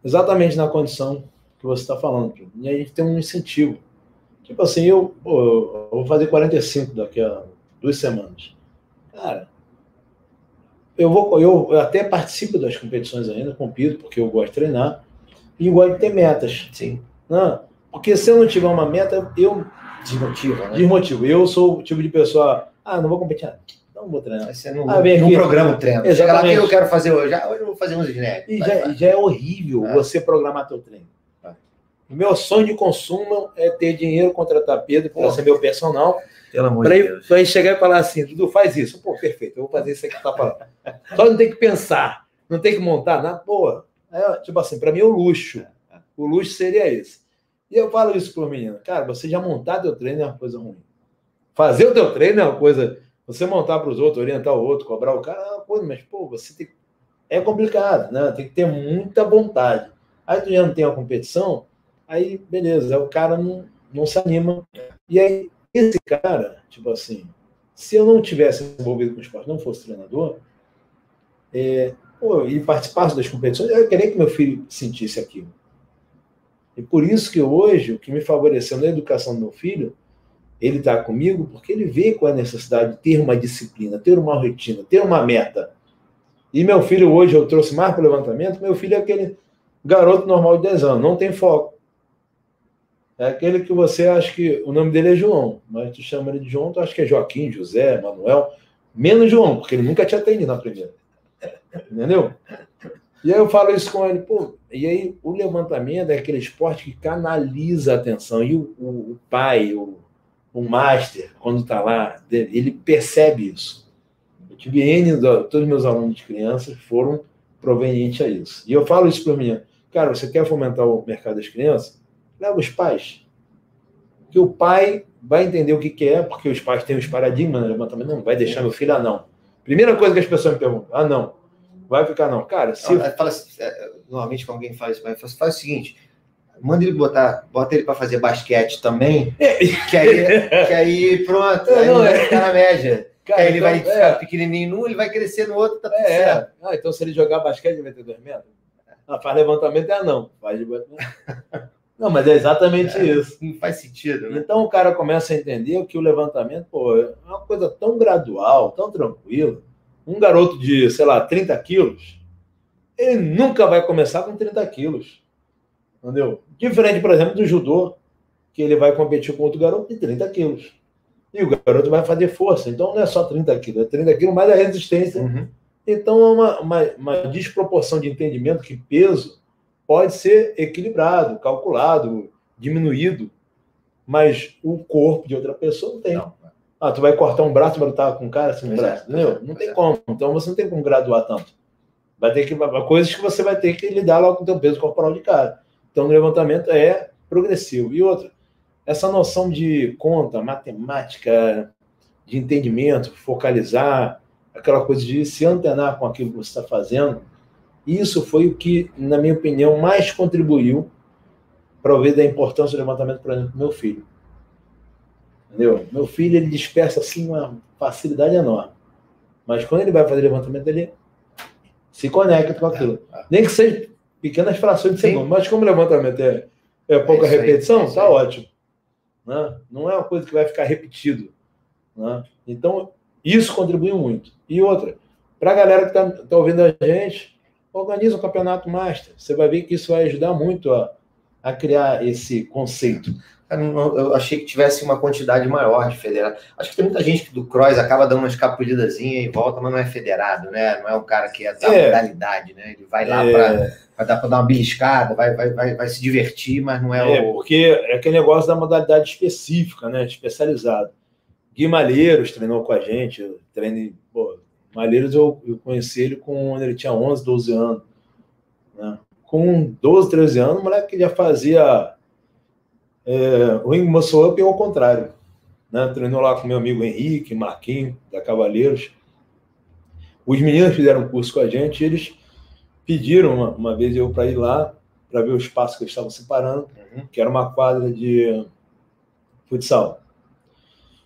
B: Exatamente na condição que você está falando. E aí a gente tem um incentivo. Tipo assim, eu vou fazer 45 daqui a 2 semanas. Cara, eu até participo das competições ainda, compito, porque eu gosto de treinar, e gosto de ter metas.
A: Sim.
B: Não, porque se eu não tiver uma meta, eu desmotivo. Eu sou o tipo de pessoa, não vou competir, não vou treinar.
A: Você não programa o treino. Chega lá, o que eu quero fazer hoje? Hoje eu vou fazer uns genéricos.
B: E já é horrível você programar teu treino. O meu sonho de consumo é ter dinheiro, contratar Pedro para ser meu personal.
A: Pelo amor de Deus.
B: Para chegar e falar assim, Dudu, faz isso. Pô, perfeito, eu vou fazer isso aqui que tá falando. Só não tem que pensar, não tem que montar nada. Pô, tipo assim, para mim é o luxo. O luxo seria esse. E eu falo isso para o menino. Cara, você já montar teu treino é uma coisa ruim. Fazer o teu treino é uma coisa... Você montar para os outros, orientar o outro, cobrar o cara, é uma coisa, mas, pô, você tem... É complicado, né? Tem que ter muita vontade. Aí tu já não tem uma competição, aí, beleza, o cara não se anima. E aí, esse cara, tipo assim, se eu não tivesse envolvido com o esporte, não fosse treinador, e participasse das competições, eu queria que meu filho sentisse aquilo. E por isso que hoje, o que me favoreceu na educação do meu filho, ele está comigo porque ele vê qual é a necessidade de ter uma disciplina, ter uma rotina, ter uma meta. E meu filho hoje, eu trouxe mais para o levantamento, meu filho é aquele garoto normal de 10 anos, não tem foco. É aquele que você acha que o nome dele é João, mas tu chama ele de João, tu acha que é Joaquim, José, Manuel, menos João, porque ele nunca te atende na primeira. Entendeu? E aí eu falo isso com ele, pô, e aí o levantamento é aquele esporte que canaliza a atenção, e o pai, o master, quando está lá, ele percebe isso. Eu tive todos os meus alunos de crianças foram provenientes a isso. E eu falo isso para mim, cara, você quer fomentar o mercado das crianças? Leva os pais. Porque o pai vai entender o que é, porque os pais têm os paradigmas no levantamento, não vai deixar meu filho não. Primeira coisa que as pessoas me perguntam, não, vai ficar não. Cara, se...
A: Fala, normalmente quando alguém faz isso, faz o seguinte, manda ele bota ele para fazer basquete também, que aí pronto, aí não vai ficar na média. Cara, aí ele vai ficar pequenininho num, ele vai crescer no outro, tá tudo certo.
B: Então se ele jogar basquete, ele vai ter 2 metros? Faz levantamento, não. Faz de... Não, mas é exatamente isso.
A: Não faz sentido, né?
B: Então o cara começa a entender que o levantamento, é uma coisa tão gradual, tão tranquila. Um garoto de, 30 quilos, ele nunca vai começar com 30 quilos. Entendeu? Diferente, por exemplo, do judô, que ele vai competir com outro garoto de 30 quilos. E o garoto vai fazer força. Então não é só 30 quilos, é 30 quilos mais a resistência.
A: Uhum.
B: Então é uma desproporção de entendimento que peso pode ser equilibrado, calculado, diminuído, mas o corpo de outra pessoa não tem. Ah, tu vai cortar um braço para lutar com um cara sem braço, entendeu? Não tem como. Então você não tem como graduar tanto. Vai ter que coisas que você vai ter que lidar logo com o teu peso corporal de cara. Então o levantamento é progressivo. E outra, essa noção de conta, matemática, de entendimento, focalizar, aquela coisa de se antenar com aquilo que você está fazendo, isso foi o que, na minha opinião, mais contribuiu para eu ver da importância do levantamento, por exemplo, do meu filho. Entendeu? Meu filho, ele dispersa assim uma facilidade enorme. Mas quando ele vai fazer levantamento, ele se conecta com aquilo. Nem que seja pequenas frações de segundo. Mas como o levantamento é pouca repetição, tá ótimo. Né? Não é uma coisa que vai ficar repetido. Né? Então, isso contribui muito. E outra, para a galera que está ouvindo a gente, organiza um campeonato master. Você vai ver que isso vai ajudar muito a criar esse conceito.
A: Eu achei que tivesse uma quantidade maior de federado. Acho que tem muita gente que do cross acaba dando uma escapulidazinha e volta, mas não é federado, né? Não é um cara que é da modalidade, né? Ele vai lá para dar uma beliscada, vai se divertir, mas não é o...
B: Porque é aquele negócio da modalidade específica, né? Especializado. Gui Malheiros treinou com a gente. Malheiros eu conheci ele quando ele tinha 11, 12 anos. Né? Com 12, 13 anos, o moleque já fazia... Ring Muscle Up ao contrário, né? Treinou lá com meu amigo Henrique, Marquinhos, da Cavaleiros. Os meninos fizeram um curso com a gente e eles pediram uma vez eu para ir lá para ver o espaço que eles estavam separando, que era uma quadra de futsal.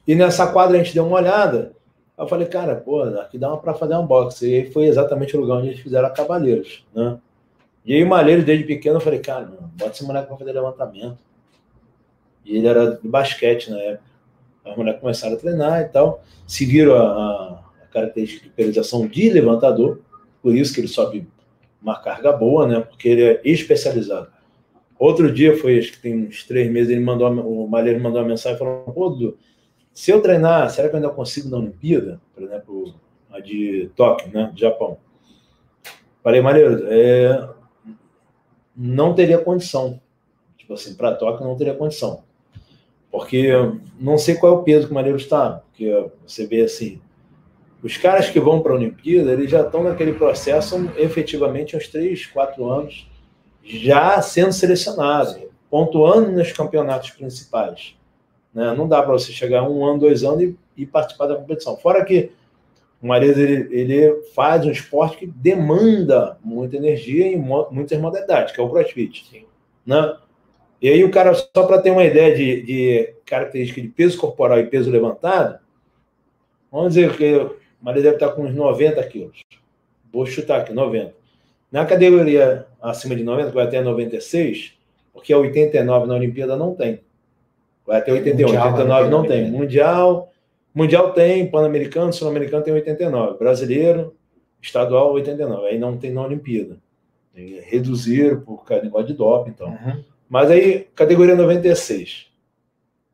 B: E nessa quadra a gente deu uma olhada. Eu falei, cara, pô, aqui dá para fazer um boxe. E aí foi exatamente o lugar onde eles fizeram a Cavaleiros, né? E aí o Malheiros, desde pequeno, eu falei, cara, bota esse moleque para fazer levantamento. E ele era de basquete na época. As mulheres começaram a treinar e tal, seguiram a característica de periodização de levantador, por isso que ele sobe uma carga boa, né? Porque ele é especializado. Outro dia, acho que tem uns 3 meses, o Malheiro mandou uma mensagem falando, pô, Dudu, se eu treinar, será que eu ainda consigo na Olimpíada? Por exemplo, a de Tóquio, né? Japão. Falei, Malheiro, não teria condição. Tipo assim, para Tóquio não teria condição. Porque não sei qual é o peso que o Malheiro está. Porque você vê assim, os caras que vão para a Olimpíada, eles já estão naquele processo efetivamente uns 3, 4 anos, já sendo selecionados, pontuando nos campeonatos principais. Né? Não dá para você chegar 1 ano, 2 anos e participar da competição. Fora que o Malheiro ele faz um esporte que demanda muita energia em muitas modalidades, que é o CrossFit. Né? E aí o cara, só para ter uma ideia de característica de peso corporal e peso levantado, vamos dizer que o Maria deve estar com uns 90 quilos. Vou chutar aqui, 90. Na categoria acima de 90, que vai até 96, porque a 89 na Olimpíada não tem. Vai até 81, mundial, 89 não tem. Mundial tem, Pan-Americano, Sul-Americano tem 89. Brasileiro, estadual 89. Aí não tem na Olimpíada. Reduziram por causa de negócio de doping, então. Mas aí, categoria 96.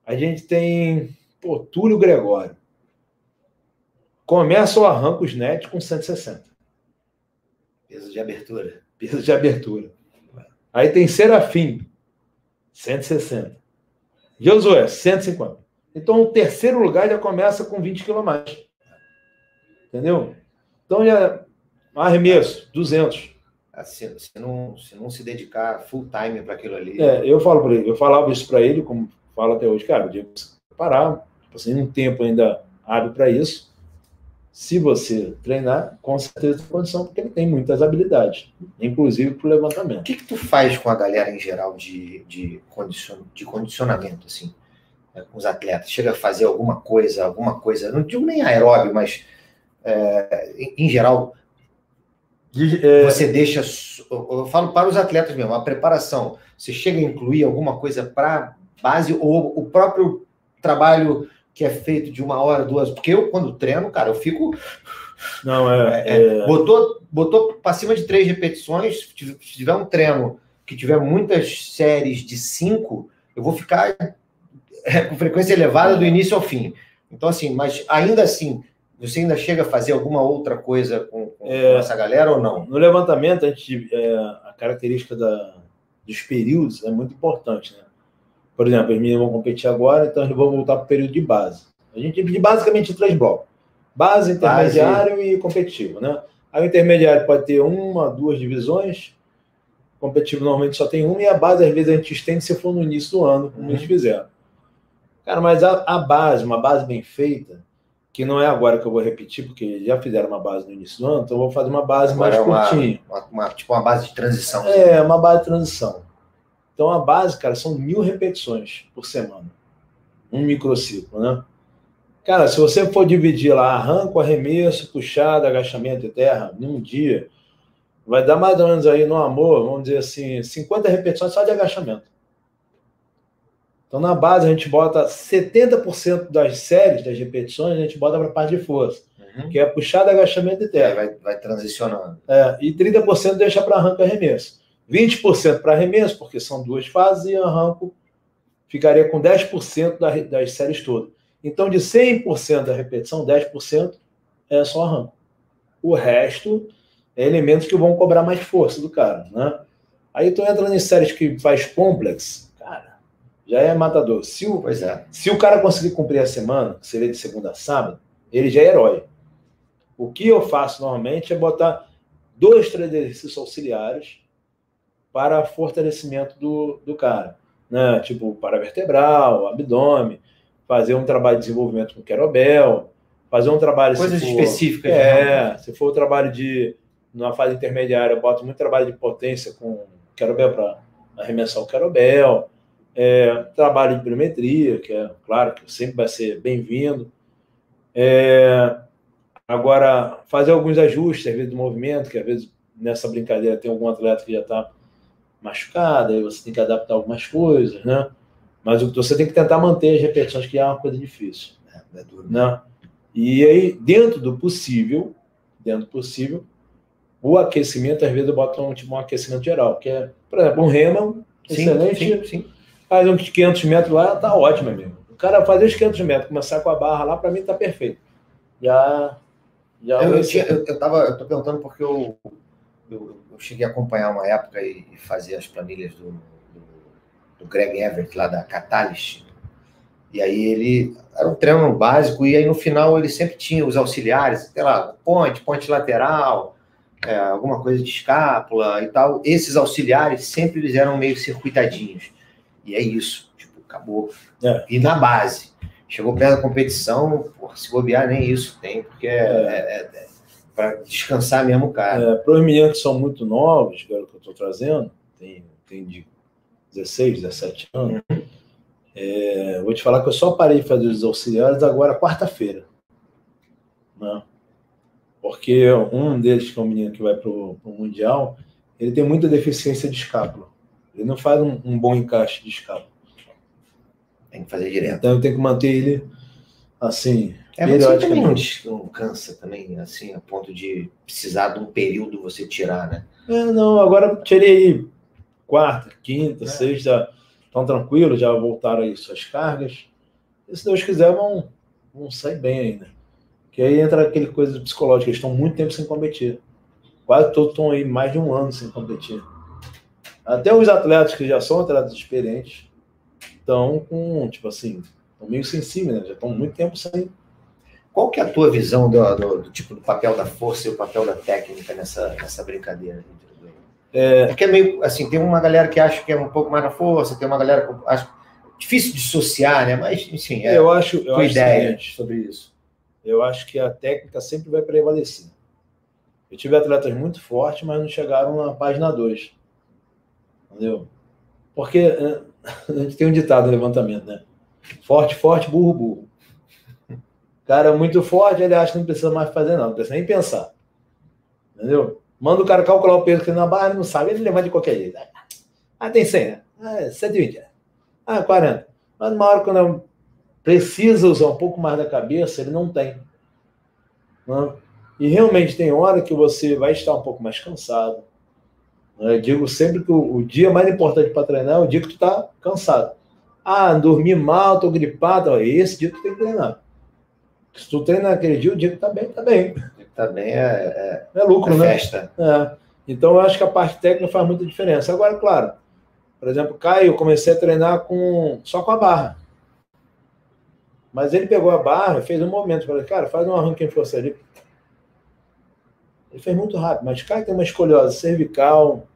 B: A gente tem, Túlio Gregório. Começa ou arranca os net com 160.
A: Peso de abertura.
B: Peso de abertura. Aí tem Serafim, 160. Josué, 150. Então, o terceiro lugar já começa com 20 kg a mais. Entendeu? Então, já arremesso, 200.
A: Se não se dedicar full time para aquilo ali.
B: Eu falo para ele, eu falava isso para ele, como falo até hoje, cara, eu digo que você parar, tipo assim, um tempo ainda hábil para isso. Se você treinar, com certeza tem condição, porque ele tem muitas habilidades, inclusive para o levantamento.
A: O que tu faz com a galera em geral de condicionamento, assim, com os atletas? Chega a fazer alguma coisa, não digo nem aeróbio, mas em geral, você deixa, eu falo para os atletas mesmo, a preparação, você chega a incluir alguma coisa para base ou o próprio trabalho que é feito de 1 hora, 2, porque eu, quando treino, cara, eu fico...
B: Não,
A: botou para cima de 3 repetições, se tiver um treino que tiver muitas séries de 5, eu vou ficar com frequência elevada do início ao fim. Então, assim, mas ainda assim, você ainda chega a fazer alguma outra coisa com essa galera ou não?
B: No levantamento, a característica dos períodos é muito importante, né? Por exemplo, os meninos vão competir agora, então eles vão voltar para o período de base. A gente divide basicamente em 3 blocos. Base, intermediário e competitivo, né? Aí o intermediário pode ter 1, 2 divisões, o competitivo normalmente só tem uma, e a base, às vezes, a gente estende se for no início do ano, como eles fizeram. Cara, mas a base, uma base bem feita, que não é agora que eu vou repetir, porque já fizeram uma base no início do ano, então eu vou fazer uma base agora mais curtinha.
A: Tipo uma base de transição.
B: É, uma base de transição. Então a base, cara, são 1000 repetições por semana. Um microciclo, né? Cara, se você for dividir lá arranco, arremesso, puxada, agachamento e terra, num dia, vai dar mais ou menos aí no amor, vamos dizer assim, 50 repetições só de agachamento. Então, na base, a gente bota 70% das séries, das repetições, a gente bota para a parte de força, que é puxada, agachamento e terra.
A: Vai transicionando.
B: E 30% deixa para arranco e arremesso. 20% para arremesso, porque são 2 fases, e arranco ficaria com 10% das séries todas. Então, de 100% da repetição, 10% é só arranco. O resto é elementos que vão cobrar mais força do cara, né? Aí tu entra em séries que faz complex, cara, já é matador. Se o cara conseguir cumprir a semana, que seria de segunda a sábado, ele já é herói. O que eu faço normalmente é botar 2, 3 exercícios auxiliares para fortalecimento do cara, né? Tipo paravertebral, abdômen, fazer um trabalho de desenvolvimento com kettlebell, fazer um trabalho...
A: Coisas específicas.
B: Se for o trabalho na fase intermediária, eu boto muito trabalho de potência com kettlebell para arremessar o kettlebell, trabalho de pliometria, que é claro que sempre vai ser bem-vindo. Agora, fazer alguns ajustes, às vezes, do movimento, que às vezes nessa brincadeira tem algum atleta que já está machucado, aí você tem que adaptar algumas coisas, né? Mas você tem que tentar manter as repetições, que é uma coisa difícil.
A: É duro.
B: Né? E aí, dentro do possível, o aquecimento, às vezes eu boto um aquecimento geral, que é, por exemplo, um remo, excelente.
A: Sim.
B: Faz uns 500 metros lá, tá ótimo, amigo. O cara fazer os 500 metros, começar com a barra lá, para mim tá perfeito.
A: Eu tô perguntando porque eu cheguei a acompanhar uma época e fazer as planilhas do Greg Everett, lá da Catalyst. E aí ele era um treino básico, e aí no final ele sempre tinha os auxiliares, sei lá, ponte lateral, alguma coisa de escápula e tal. Esses auxiliares sempre eles eram meio circuitadinhos. E é isso, tipo, acabou. E na base, chegou perto da competição, se bobear, nem isso tem, porque para descansar mesmo o cara.
B: Para os meninos que são muito novos, que é o que eu estou trazendo, tem de 16, 17 anos, vou te falar que eu só parei de fazer os auxiliares agora, quarta-feira. Né? Porque um deles, que é um menino que vai para o Mundial, ele tem muita deficiência de escápula. Ele não faz um bom encaixe de escápula.
A: Tem que fazer direto.
B: Então eu tenho que manter ele assim,
A: mas você também não cansa também, assim, a ponto de precisar de um período você tirar, né?
B: Não, agora tirei quarta, quinta, sexta, estão tranquilos, já voltaram aí suas cargas. E se Deus quiser, vão sair bem ainda. Que aí entra aquele coisa psicológica, eles estão muito tempo sem competir. Quase todos estão aí mais de um ano sem competir. Até os atletas que já são atletas experientes estão com, tipo assim, estão meio sensíveis, né? Já estão muito tempo sem.
A: Qual que é a tua visão do tipo do papel da força e o papel da técnica nessa brincadeira? Porque é meio assim, tem uma galera que acha que é um pouco mais na força, tem uma galera que acha difícil dissociar, né? Mas, enfim,
B: eu acho
A: ideia sobre isso.
B: Eu acho que a técnica sempre vai prevalecer. Eu tive atletas muito fortes, mas não chegaram na página 2. Entendeu? Porque a gente tem um ditado no levantamento, né? Forte, burro, burro. Cara muito forte, ele acha que não precisa mais fazer nada, não precisa nem pensar. Entendeu? Manda o cara calcular o peso que ele na barra, ele não sabe, ele levanta de qualquer jeito. Tem 100, né? 120, 40. Mas uma hora, quando precisa usar um pouco mais da cabeça, ele não tem. Né? E realmente tem hora que você vai estar um pouco mais cansado. Eu digo sempre que o dia mais importante para treinar é o dia que tu está cansado. Dormi mal, estou gripado. Esse dia tu tem que treinar. Se tu treina naquele dia, o dia que tá bem, tá bem.
A: Tá bem, é
B: lucro, né?
A: Festa.
B: Então, eu acho que a parte técnica faz muita diferença. Agora, claro, por exemplo, Caio, eu comecei a treinar só com a barra. Mas ele pegou a barra, fez um movimento. Falei, cara, faz um arranque em força ali. Ele fez muito rápido, mas cara, tem uma escoliose cervical,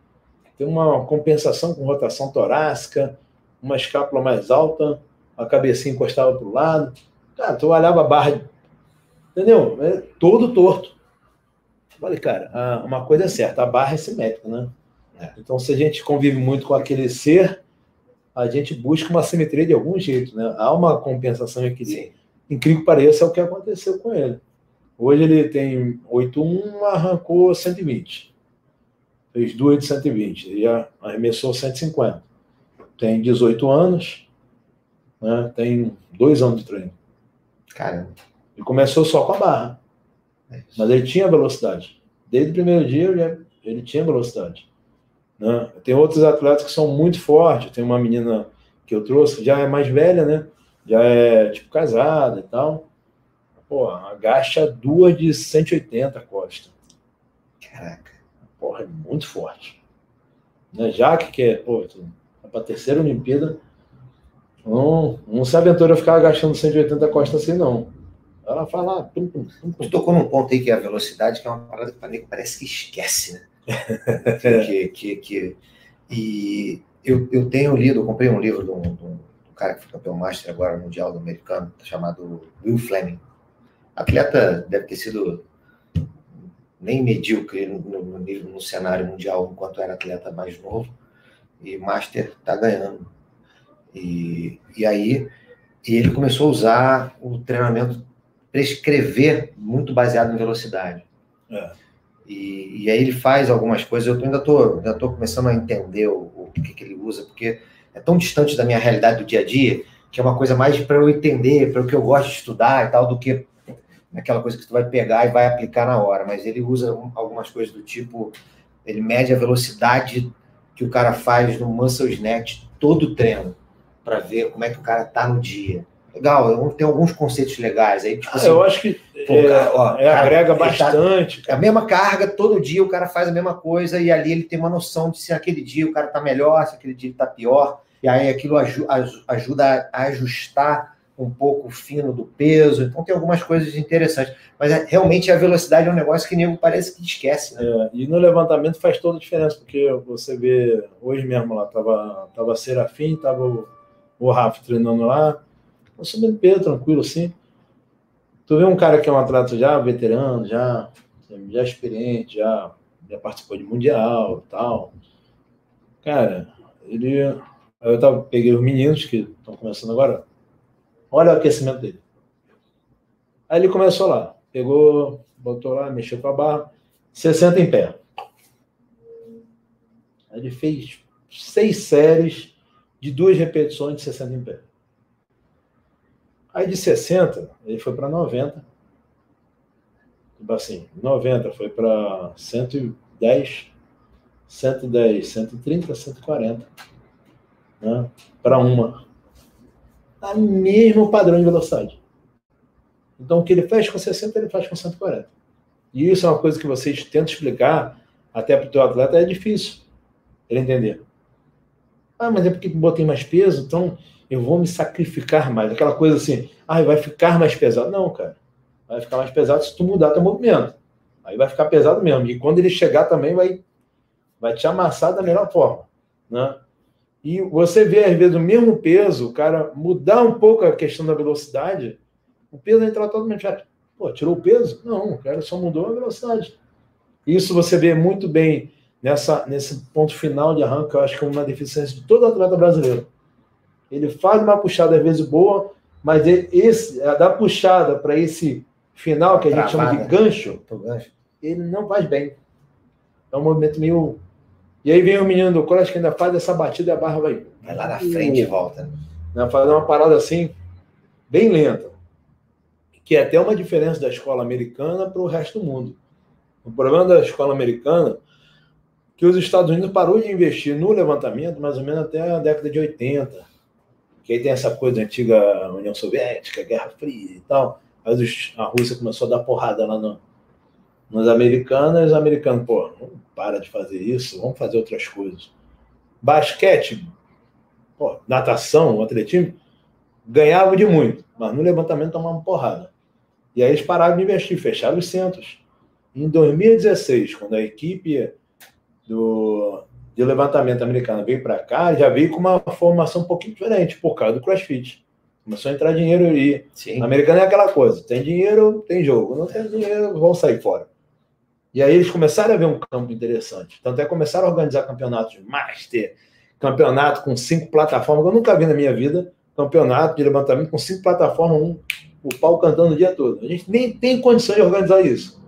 B: tem uma compensação com rotação torácica, uma escápula mais alta, a cabecinha encostava para o lado. Cara, tu olhava a barra, entendeu? É todo torto. Falei, cara, uma coisa é certa, a barra é simétrica, né? Então, se a gente convive muito com aquele ser, a gente busca uma simetria de algum jeito, né? Há uma compensação equilíbrio. Incrível que pareça, é o que aconteceu com ele. Hoje ele tem 8,1, arrancou 120. Fez 2 de 120 e arremessou 150. Tem 18 anos, né? Tem 2 anos de treino.
A: Caramba.
B: E começou só com a barra. Mas ele tinha velocidade. Desde o primeiro dia ele tinha velocidade. Né? Tem outros atletas que são muito fortes. Tem uma menina que eu trouxe, que já é mais velha, né? Já é tipo casada e tal. Pô, agacha 2 de 180 Costa.
A: Caraca.
B: Porra, é muito forte. Né? Jaque, que é, pô, para a terceira Olimpíada, não se aventura a ficar agachando 180 Costa assim, não. Ela fala.
A: Tu tocou num ponto aí que é a velocidade, que é uma parada que parece que esquece, né? E eu tenho lido, eu comprei um livro de um cara que foi campeão master agora mundial do americano, chamado Will Fleming. Atleta deve ter sido nem medíocre no cenário mundial enquanto era atleta mais novo, e master tá ganhando. E aí ele começou a usar o treinamento, prescrever muito baseado em velocidade. E aí ele faz algumas coisas, eu ainda estou começando a entender o que ele usa, porque é tão distante da minha realidade do dia a dia, que é uma coisa mais para eu entender, para o que eu gosto de estudar e tal, do que aquela coisa que tu vai pegar e vai aplicar na hora. Mas ele usa algumas coisas do tipo, ele mede a velocidade que o cara faz no muscle snatch todo o treino, para ver como é que o cara tá no dia. Legal, tem alguns conceitos legais aí. Tipo assim,
B: eu acho que agrega bastante.
A: A mesma carga, todo dia o cara faz a mesma coisa, e ali ele tem uma noção de se aquele dia o cara tá melhor, se aquele dia ele tá pior, e aí aquilo ajuda a ajustar um pouco o fino do peso. Então tem algumas coisas interessantes. Mas realmente a velocidade é um negócio que nego parece que esquece, né?
B: E no levantamento faz toda a diferença, porque você vê, hoje mesmo lá, tava Serafim, tava o Rafa treinando lá, subindo peso, tranquilo, assim. Tu vê um cara que é um atleta já veterano, já experiente, já participou de mundial e tal. Cara, peguei os meninos que estão começando agora, olha o aquecimento dele. Aí ele começou lá, pegou, botou lá, mexeu com a barra, 60 em pé. Aí ele fez 6 séries de 2 repetições de 60 em pé. Aí de 60, ele foi para 90. Tipo assim, 90 foi para 110, 130, 140. Né? Para uma. A mesmo padrão de velocidade. Então, o que ele faz com 60, ele faz com 140. E isso é uma coisa que vocês tentam explicar, até para o teu atleta é difícil ele entender. Mas é porque botei mais peso, então eu vou me sacrificar mais. Aquela coisa assim, vai ficar mais pesado. Não, cara. Vai ficar mais pesado se tu mudar teu movimento. Aí vai ficar pesado mesmo. E quando ele chegar também vai te amassar da melhor forma. Né? E você vê, às vezes, o mesmo peso, o cara mudar um pouco a questão da velocidade, o peso entra totalmente... Pô, tirou o peso? Não, o cara só mudou a velocidade. Isso você vê muito bem nesse ponto final de arranque, eu acho que é uma deficiência de todo atleta brasileiro. Ele faz uma puxada, às vezes, boa, mas da puxada para esse final, que a gente chama de gancho, ele não faz bem. É um movimento meio... E aí vem o menino do cross que ainda faz essa batida e a barra vai
A: lá na frente e volta.
B: Né? Faz uma parada assim, bem lenta. Que é até uma diferença da escola americana para o resto do mundo. O problema da escola americana que os Estados Unidos parou de investir no levantamento mais ou menos até a década de 80. Que aí tem essa coisa da antiga União Soviética, Guerra Fria e tal. Aí a Rússia começou a dar porrada lá nos americanos, e os americanos, não para de fazer isso, vamos fazer outras coisas. Basquete, natação, atletismo, ganhavam de muito, mas no levantamento tomavam porrada. E aí eles pararam de investir, fecharam os centros. Em 2016, quando a equipe de levantamento americana veio para cá, já veio com uma formação um pouquinho diferente, por causa do CrossFit. Começou a entrar dinheiro e a americana é aquela coisa, tem dinheiro, tem jogo, não tem dinheiro, vão sair fora. E aí eles começaram a ver um campo interessante. Tanto é que começaram a organizar campeonatos de Master, campeonato com 5 plataformas, que eu nunca vi na minha vida, campeonato de levantamento com 5 plataformas, o pau cantando o dia todo. A gente nem tem condição de organizar isso.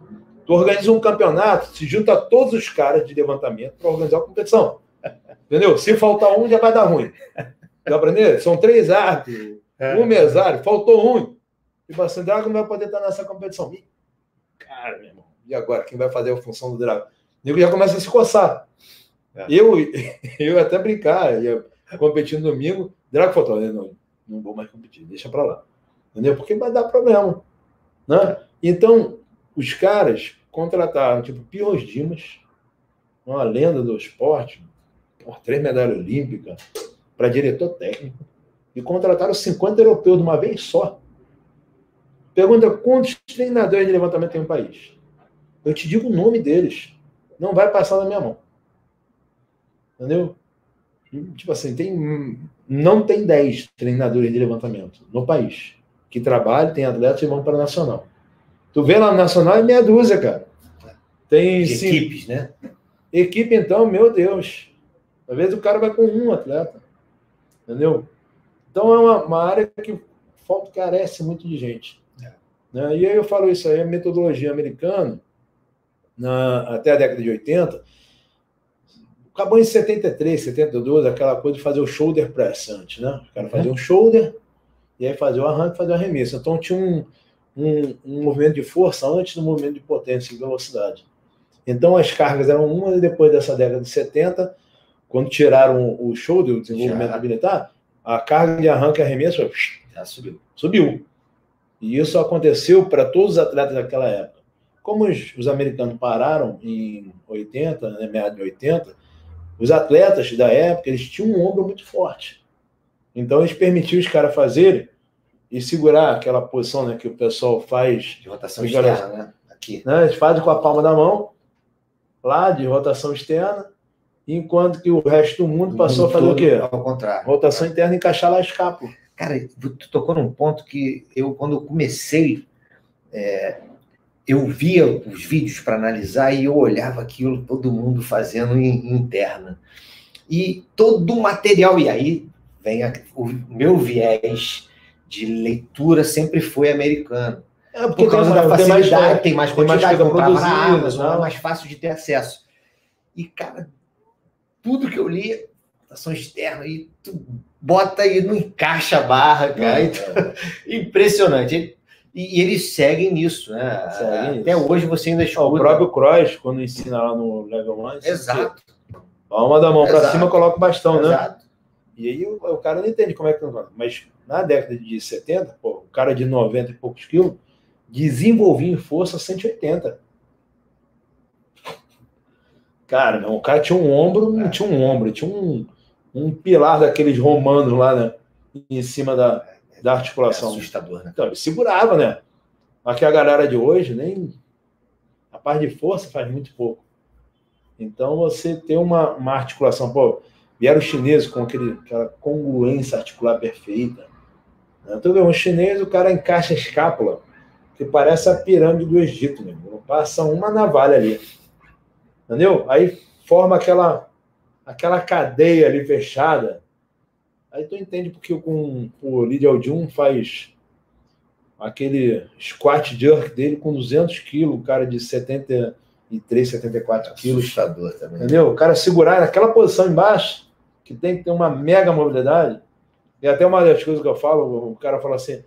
B: Tu organiza um campeonato, se junta todos os caras de levantamento para organizar a competição. Entendeu? Se faltar um, já vai dar ruim. Já aprendeu? São 3 árbitros, um mesário, faltou um. Tipo assim, Drago não vai poder estar nessa competição. E, cara, meu irmão, e agora? Quem vai fazer a função do Drago? O nego já começa a se coçar. Eu até brincar, ia competir no domingo, Drago falou, não vou mais competir, deixa para lá. Entendeu? Porque vai dar problema. Né? Então, os caras contrataram, tipo, Pyrrhos Dimas, uma lenda do esporte, por 3 medalhas olímpicas, para diretor técnico, e contrataram 50 europeus de uma vez só. Pergunta quantos treinadores de levantamento tem no país. Eu te digo o nome deles. Não vai passar na minha mão. Entendeu? Tipo assim, não tem 10 treinadores de levantamento no país que trabalham, tem atletas e vão para o Nacional. Tu vê lá no Nacional é meia dúzia, cara. Tem
A: equipes, né?
B: Equipe, então, meu Deus. Às vezes o cara vai com um atleta. Entendeu? Então é uma área que carece muito de gente. Né? E aí eu falo isso aí, a metodologia americana, até a década de 80, acabou em 73, 72, aquela coisa de fazer o shoulder press antes, né? O cara fazia um shoulder, e aí fazia o arranque, fazia o arremesso. Então tinha um movimento de força antes do movimento de potência e velocidade. Então as cargas eram uma, e depois dessa década de 70, quando tiraram o shoulder, o desenvolvimento militar, a carga de arranque e arremesso
A: já
B: subiu. E isso aconteceu para todos os atletas daquela época. Como os americanos pararam em 80, né, meados de 80, os atletas da época eles tinham um ombro muito forte. Então eles permitiam os caras fazerem e segurar aquela posição, né, que o pessoal faz
A: de rotação externa, né? Aqui.
B: Né, eles fazem com a palma da mão, lá de rotação externa, enquanto que o resto do mundo passou a fazer o quê?
A: Ao contrário.
B: Rotação interna e encaixar lá a escápula.
A: Cara, tu tocou num ponto que quando eu comecei, eu via os vídeos para analisar e eu olhava aquilo, todo mundo fazendo em interna. E todo o material, e aí vem o meu viés de leitura sempre foi americano. Por causa da facilidade, tem mais quantidade, comprava na Amazon, é mais fácil de ter acesso. E, cara, tudo que eu li, rotação externa, e tu bota e não encaixa a barra, cara. Impressionante. E eles seguem nisso, né? Até hoje você ainda escuta.
B: O próprio Cross, quando ensina lá no Level 1,
A: exato.
B: Palma da mão para cima, coloca o bastão,
A: exato.
B: Né? E aí o cara não entende como é que não vai. Mas na década de 70, o cara de 90 e poucos quilos desenvolvia em força 180. Cara, o cara tinha um ombro, não tinha um ombro, tinha um pilar daqueles romanos lá, né, em cima da articulação.
A: Assustador, né?
B: Então, ele segurava, né? Aqui a galera de hoje, nem a parte de força faz muito pouco. Então, você tem uma articulação, vieram os chineses com aquela congruência articular perfeita. Então, um chinês, o cara encaixa a escápula, que parece a pirâmide do Egito, né? Passa uma navalha ali. Entendeu? Aí forma aquela cadeia ali fechada. Aí tu entende porque o Lee Jun faz aquele squat jerk dele com 200 quilos, o cara de 73, 74 quilos.
A: Assustador também.
B: Entendeu? O cara segurar naquela posição embaixo, que tem que ter uma mega mobilidade. E até uma das coisas que eu falo, o cara fala assim,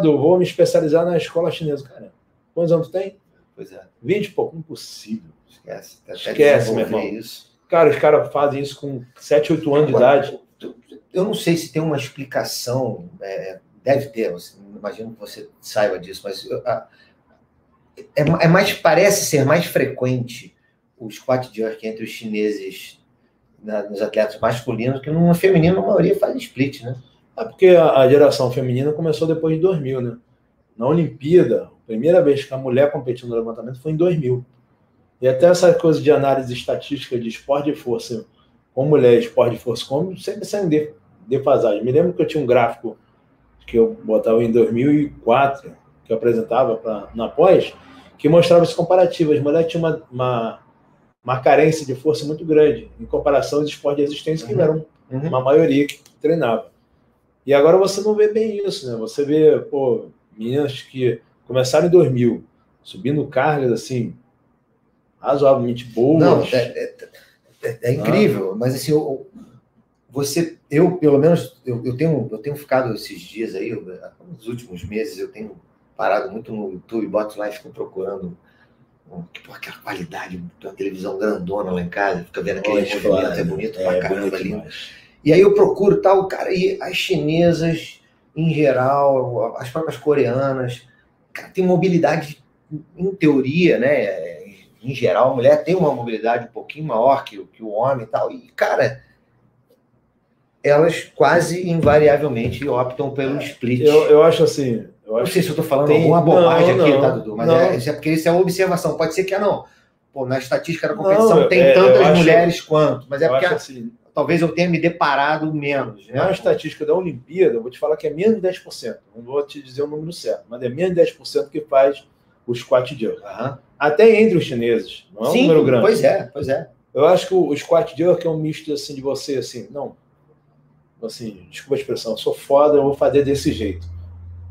B: vou me especializar na escola chinesa. Cara, quantos anos tem?
A: Pois é.
B: 20 e pouco. Impossível.
A: Esquece,
B: meu irmão.
A: Isso.
B: Cara, os caras fazem isso com 7, 8 anos de idade.
A: Eu não sei se tem uma explicação, deve ter, imagino que você saiba disso, mas parece ser mais frequente o squat jerk entre os chineses nos atletas masculinos que no feminino a maioria faz split, né?
B: É porque a geração feminina começou depois de 2000, né? Na Olimpíada, a primeira vez que a mulher competiu no levantamento foi em 2000. E até essa coisa de análise estatística de esporte de força com mulher e esporte de força com homem sempre saiu defasagem. Me lembro que eu tinha um gráfico que eu botava em 2004, que eu apresentava na pós, que mostrava esse comparativo. As mulheres tinham uma carência de força muito grande em comparação aos esportes de resistência, que eram uma maioria que treinava. E agora você não vê bem isso, né? Você vê, pô, meninas que começaram em 2000, subindo cargas, assim, razoavelmente boas.
A: Não, é incrível, mas assim, eu pelo menos, eu tenho ficado esses dias aí, nos últimos meses, eu tenho parado muito no YouTube, boto lá e fico procurando aquela qualidade de uma televisão grandona lá em casa, fica vendo aquele movimento, é bonito pra caramba ali. E aí eu procuro tal, cara, e as chinesas, em geral, as próprias coreanas, cara, tem mobilidade, em teoria, né? Em geral, a mulher tem uma mobilidade um pouquinho maior que o homem e tal, e, cara, elas quase invariavelmente optam pelo split.
B: Eu acho assim...
A: Não sei se eu estou falando alguma bobagem aqui, tá, Dudu? Mas é porque isso é uma observação. Pode ser que não. Pô, na estatística da competição tem tantas mulheres quanto, mas é porque assim, talvez eu tenha me deparado menos. Né?
B: Na estatística da Olimpíada, eu vou te falar que é menos de 10%. Não vou te dizer o número certo, mas é menos de 10% que faz o squat jerk. Até entre os chineses. Não é um número grande.
A: Pois é.
B: Eu acho que o squat jerk é um misto assim, de você, assim, não. Assim, desculpa a expressão, eu sou foda, eu vou fazer desse jeito.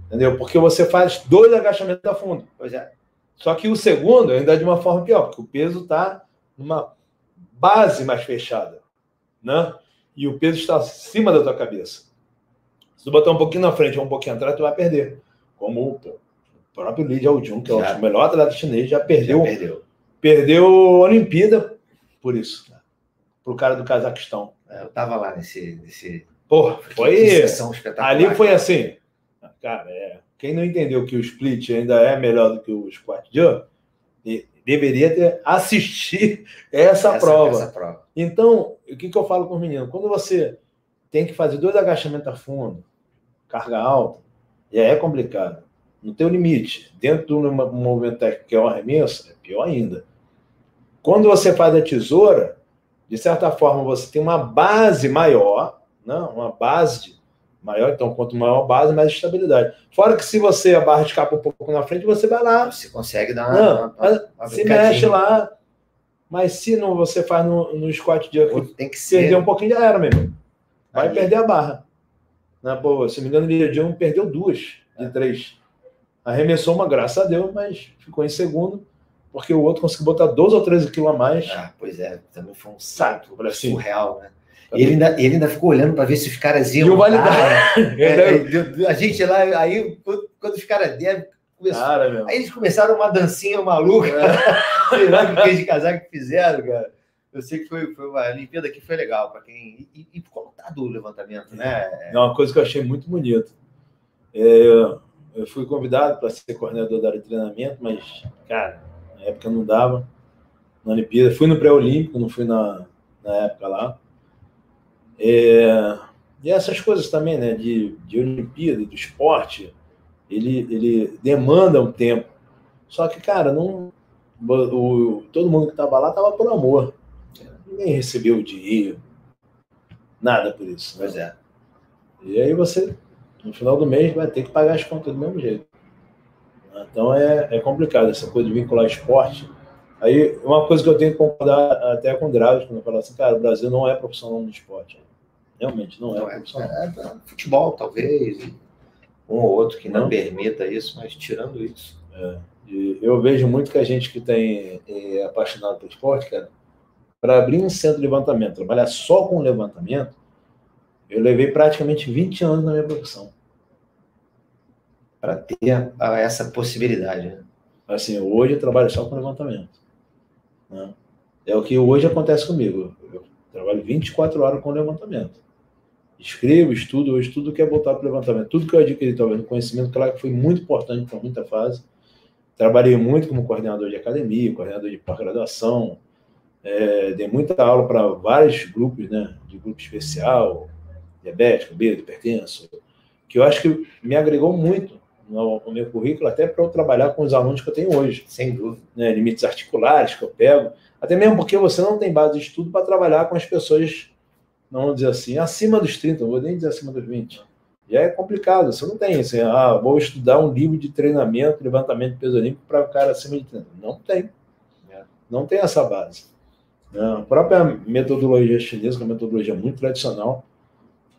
B: Entendeu? Porque você faz 2 agachamentos a fundo.
A: Pois é.
B: Só que o segundo ainda é de uma forma pior, porque o peso está numa base mais fechada, né? E o peso está acima da tua cabeça. Se tu botar um pouquinho na frente ou um pouquinho atrás, tu vai perder. Como o próprio Lee Jae-jung, que é o melhor atleta chinês, já perdeu a Olimpíada por isso. Pro cara do Cazaquistão.
A: Eu tava lá nesse...
B: Pô, foi... Ali foi assim... Cara, quem não entendeu que o split ainda é melhor do que o squat jump, deveria assistir essa prova. Então, o que eu falo com os meninos? Quando você tem que fazer 2 agachamentos a fundo, carga alta, é complicado. No teu limite, dentro de um movimento técnico que é o arremesso, é pior ainda. Quando você faz a tesoura, de certa forma você tem uma base maior, não? Uma base maior, então quanto maior a base, mais estabilidade. Fora que se você a barra escapa um pouco na frente, você vai lá.
A: Você consegue dar uma
B: se mexe lá, mas se não você faz no squat jerk,
A: tem que
B: perder um pouquinho, já era mesmo. Vai perder a barra. Pô, se não me engano, o Lee Jae-jung perdeu 2 de 3. Arremessou uma, graças a Deus, mas ficou em segundo, porque o outro conseguiu botar 12 ou 13 quilos a mais.
A: Pois é, também foi um salto surreal, né? E ele ainda ficou olhando para ver se os caras iam
B: validar.
A: A gente lá, aí quando os caras deram, aí eles começaram uma dancinha maluca. Sei lá o que eles de casaco que fizeram, cara. Eu sei que foi uma Olimpíada que foi legal para quem. E ficou lotado o levantamento, né?
B: É uma coisa que eu achei muito bonita. Eu fui convidado para ser coordenador da área de treinamento, mas, cara, na época não dava. Na Olimpíada, fui no pré-olímpico, não fui na época lá. E essas coisas também, né, de Olimpíada, do esporte, ele demanda um tempo. Só que, cara, todo mundo que estava lá estava por amor. Ninguém recebeu dinheiro, nada por isso.
A: Pois é.
B: E aí você, no final do mês, vai ter que pagar as contas do mesmo jeito. Então é complicado essa coisa de vincular esporte. Aí, uma coisa que eu tenho que concordar até com o Drauzio, quando eu falo assim, cara, o Brasil não é profissional no esporte. Realmente não é profissional.
A: Futebol, talvez, um ou outro que não permita isso, mas tirando isso.
B: Eu vejo muito que a gente que é apaixonado pelo esporte, cara, para abrir um centro de levantamento, trabalhar só com levantamento, eu levei praticamente 20 anos na minha profissão.
A: Para ter essa possibilidade, né?
B: Assim, hoje eu trabalho só com levantamento. Né? É o que hoje acontece comigo. Eu trabalho 24 horas com levantamento. Escrevo, estudo, hoje tudo que é voltado para o levantamento. Tudo que eu adquiri, talvez, no conhecimento, claro que foi muito importante para muita fase. Trabalhei muito como coordenador de academia, coordenador de pós-graduação. Dei muita aula para vários grupos, né? De grupo especial, diabético, obeso, hipertenso, que eu acho que me agregou muito no meu currículo, até para eu trabalhar com os alunos que eu tenho hoje.
A: Sem dúvida.
B: Né? Limites articulares que eu pego, até mesmo porque você não tem base de estudo para trabalhar com as pessoas, não vou dizer assim, acima dos 30, não vou nem dizer acima dos 20. Já é complicado, você não tem assim, vou estudar um livro de treinamento, levantamento de peso olímpico para o cara acima de 30. Não tem. Não tem essa base. A própria metodologia chinesa, que é uma metodologia muito tradicional,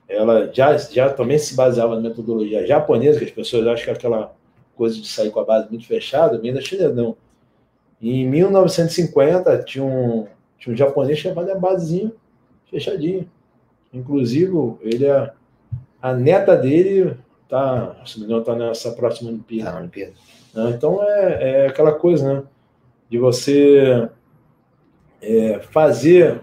B: ela já também se baseava na metodologia japonesa, que as pessoas acham que aquela coisa de sair com a base muito fechada vem da chinesa, não. Em 1950, tinha um japonês chamado a basezinha fechadinha. Inclusive, a neta dele se não me engano, está nessa próxima Olimpíada.
A: Tá na Olimpíada.
B: Então, é aquela coisa, né? De você fazer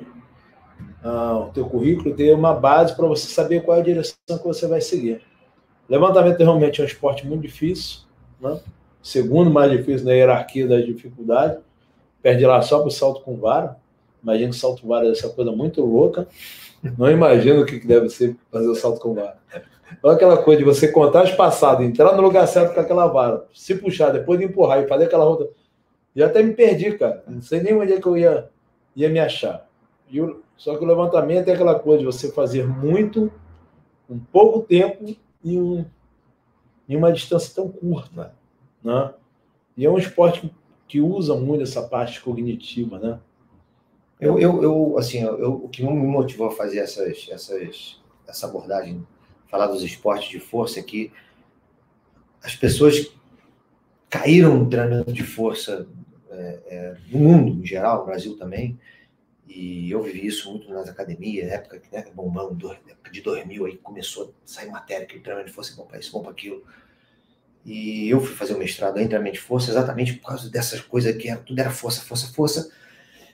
B: o teu currículo, ter uma base para você saber qual é a direção que você vai seguir. Levantamento realmente é um esporte muito difícil, né? Segundo mais difícil na hierarquia da dificuldade, perde lá só para o salto com vara. Imagina que o salto com vara é essa coisa muito louca. Não imagino o que deve ser fazer o salto com vara. Olha aquela coisa de você contar as passadas, entrar no lugar certo com aquela vara, se puxar, depois de empurrar e fazer aquela outra. E até me perdi, cara. Não sei nem onde é que eu ia me achar. Só que o levantamento é aquela coisa de você fazer muito, em pouco tempo e em uma distância tão curta, né? E é um esporte que usa muito essa parte cognitiva, né?
A: O que me motivou a fazer essa abordagem, falar dos esportes de força, é que as pessoas caíram no treinamento de força no mundo, em geral, no Brasil também, e eu vivi isso muito nas academias, na época, né, bombando, época de 2000, aí começou a sair matéria que o treinamento de força é bom para isso, bom para aquilo. E eu fui fazer o mestrado em treinamento de força exatamente por causa dessas coisas que tudo era força, força, força,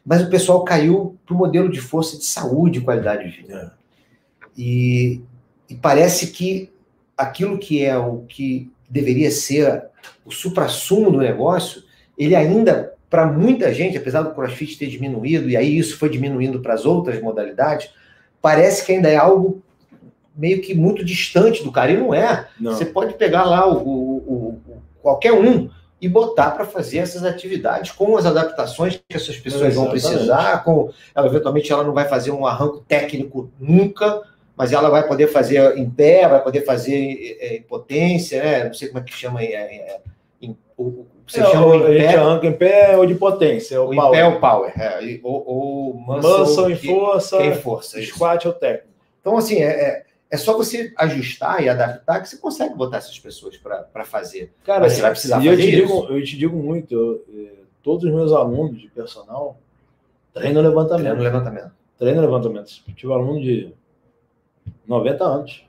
A: mas o pessoal caiu para o modelo de força de saúde e qualidade de vida. E parece que aquilo que é o que deveria ser o suprassumo do negócio, ele ainda, para muita gente, apesar do CrossFit ter diminuído, e aí isso foi diminuindo para as outras modalidades, parece que ainda é algo meio que muito distante do cara, e não é. Não. Você pode pegar lá qualquer um e botar para fazer essas atividades com as adaptações que essas pessoas vão precisar, eventualmente ela não vai fazer um arranco técnico nunca, mas ela vai poder fazer em pé, vai poder fazer em potência, né? Não sei como é que chama. Você chama
B: em pé. Arranca em pé ou de potência.
A: O em pé é o power. Ou
B: muscle em força.
A: Em força.
B: Squat ou técnico.
A: Então, assim, é só você ajustar e adaptar que você consegue botar essas pessoas para fazer.
B: Cara,
A: mas você vai precisar fazer isso.
B: Eu te digo muito, todos os meus alunos de personal treinam levantamento. Treinam levantamento. Eu tive aluno de 90 anos.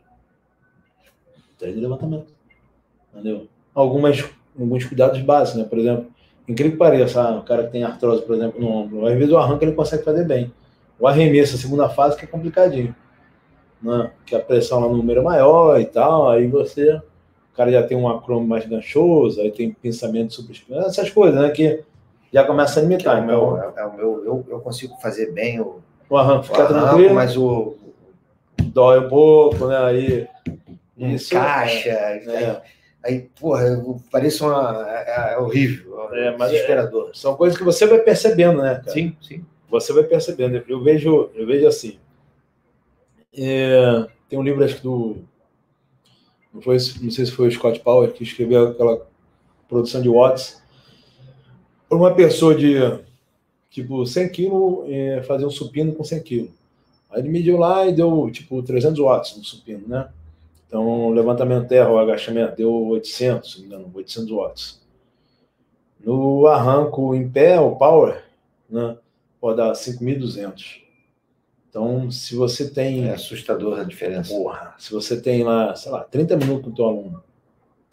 B: Treino levantamento. Entendeu? Alguns cuidados básicos, né? Por exemplo, incrível que pareça, o cara que tem artrose, por exemplo, no ombro, às vezes o arranque ele consegue fazer bem. O arremesso, a segunda fase, que é complicadinho. Né? Que a pressão lá no número é maior e tal, aí o cara já tem um acrômio mais ganchoso, aí tem pensamento sobre essas coisas, né? Que já começa a limitar.
A: Eu consigo fazer bem o
B: arranque, fica tranquilo,
A: mas
B: dói um pouco, né? Aí
A: isso encaixa. Aí, porra, parece horrível, desesperador.
B: São coisas que você vai percebendo, né, cara?
A: Sim.
B: Você vai percebendo. Eu vejo assim. Tem um livro, acho que não sei se foi o Scott Power que escreveu aquela produção de watts. Uma pessoa de tipo 100 quilos fazer um supino com 100 quilos. Aí ele mediu lá e deu tipo 300 watts no supino, né? Então, o levantamento terra, o agachamento, deu 800, se não me engano, 800 watts. No arranco em pé, o power, né, pode dar 5.200. Então, se você tem...
A: É assustador a diferença.
B: Porra, se você tem lá, sei lá, 30 minutos com o teu aluno,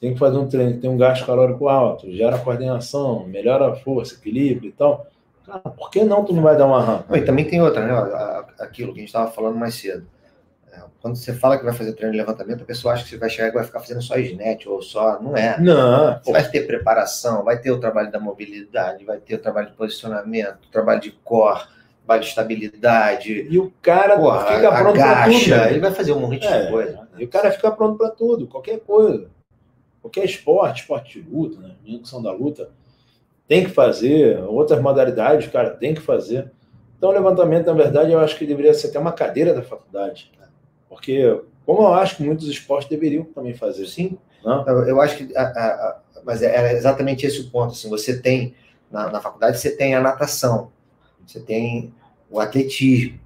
B: tem que fazer um treino que tem um gasto calórico alto, gera coordenação, melhora a força, equilíbrio e tal. Cara, por que não tu não vai dar um arranco?
A: E também tem outra, né? Aquilo que a gente estava falando mais cedo. Quando você fala que vai fazer treino de levantamento, a pessoa acha que você vai chegar e vai ficar fazendo só snatch ou só... Não é.
B: Não.
A: Você vai ter preparação, vai ter o trabalho da mobilidade, vai ter o trabalho de posicionamento, o trabalho de core, balistabilidade.
B: E o cara fica pronto para tudo. Né?
A: Ele vai fazer um monte de coisa.
B: E o cara fica pronto para tudo, qualquer coisa. Qualquer esporte de luta, né? Minha da luta, tem que fazer. Outras modalidades, o cara tem que fazer. Então, o levantamento, na verdade, eu acho que deveria ser até uma cadeira da faculdade. Né? Porque, como eu acho que muitos esportes deveriam também fazer.
A: Sim. Não? Eu acho que... mas é exatamente esse o ponto. Assim, você tem, na faculdade, você tem a natação, você tem o atletismo.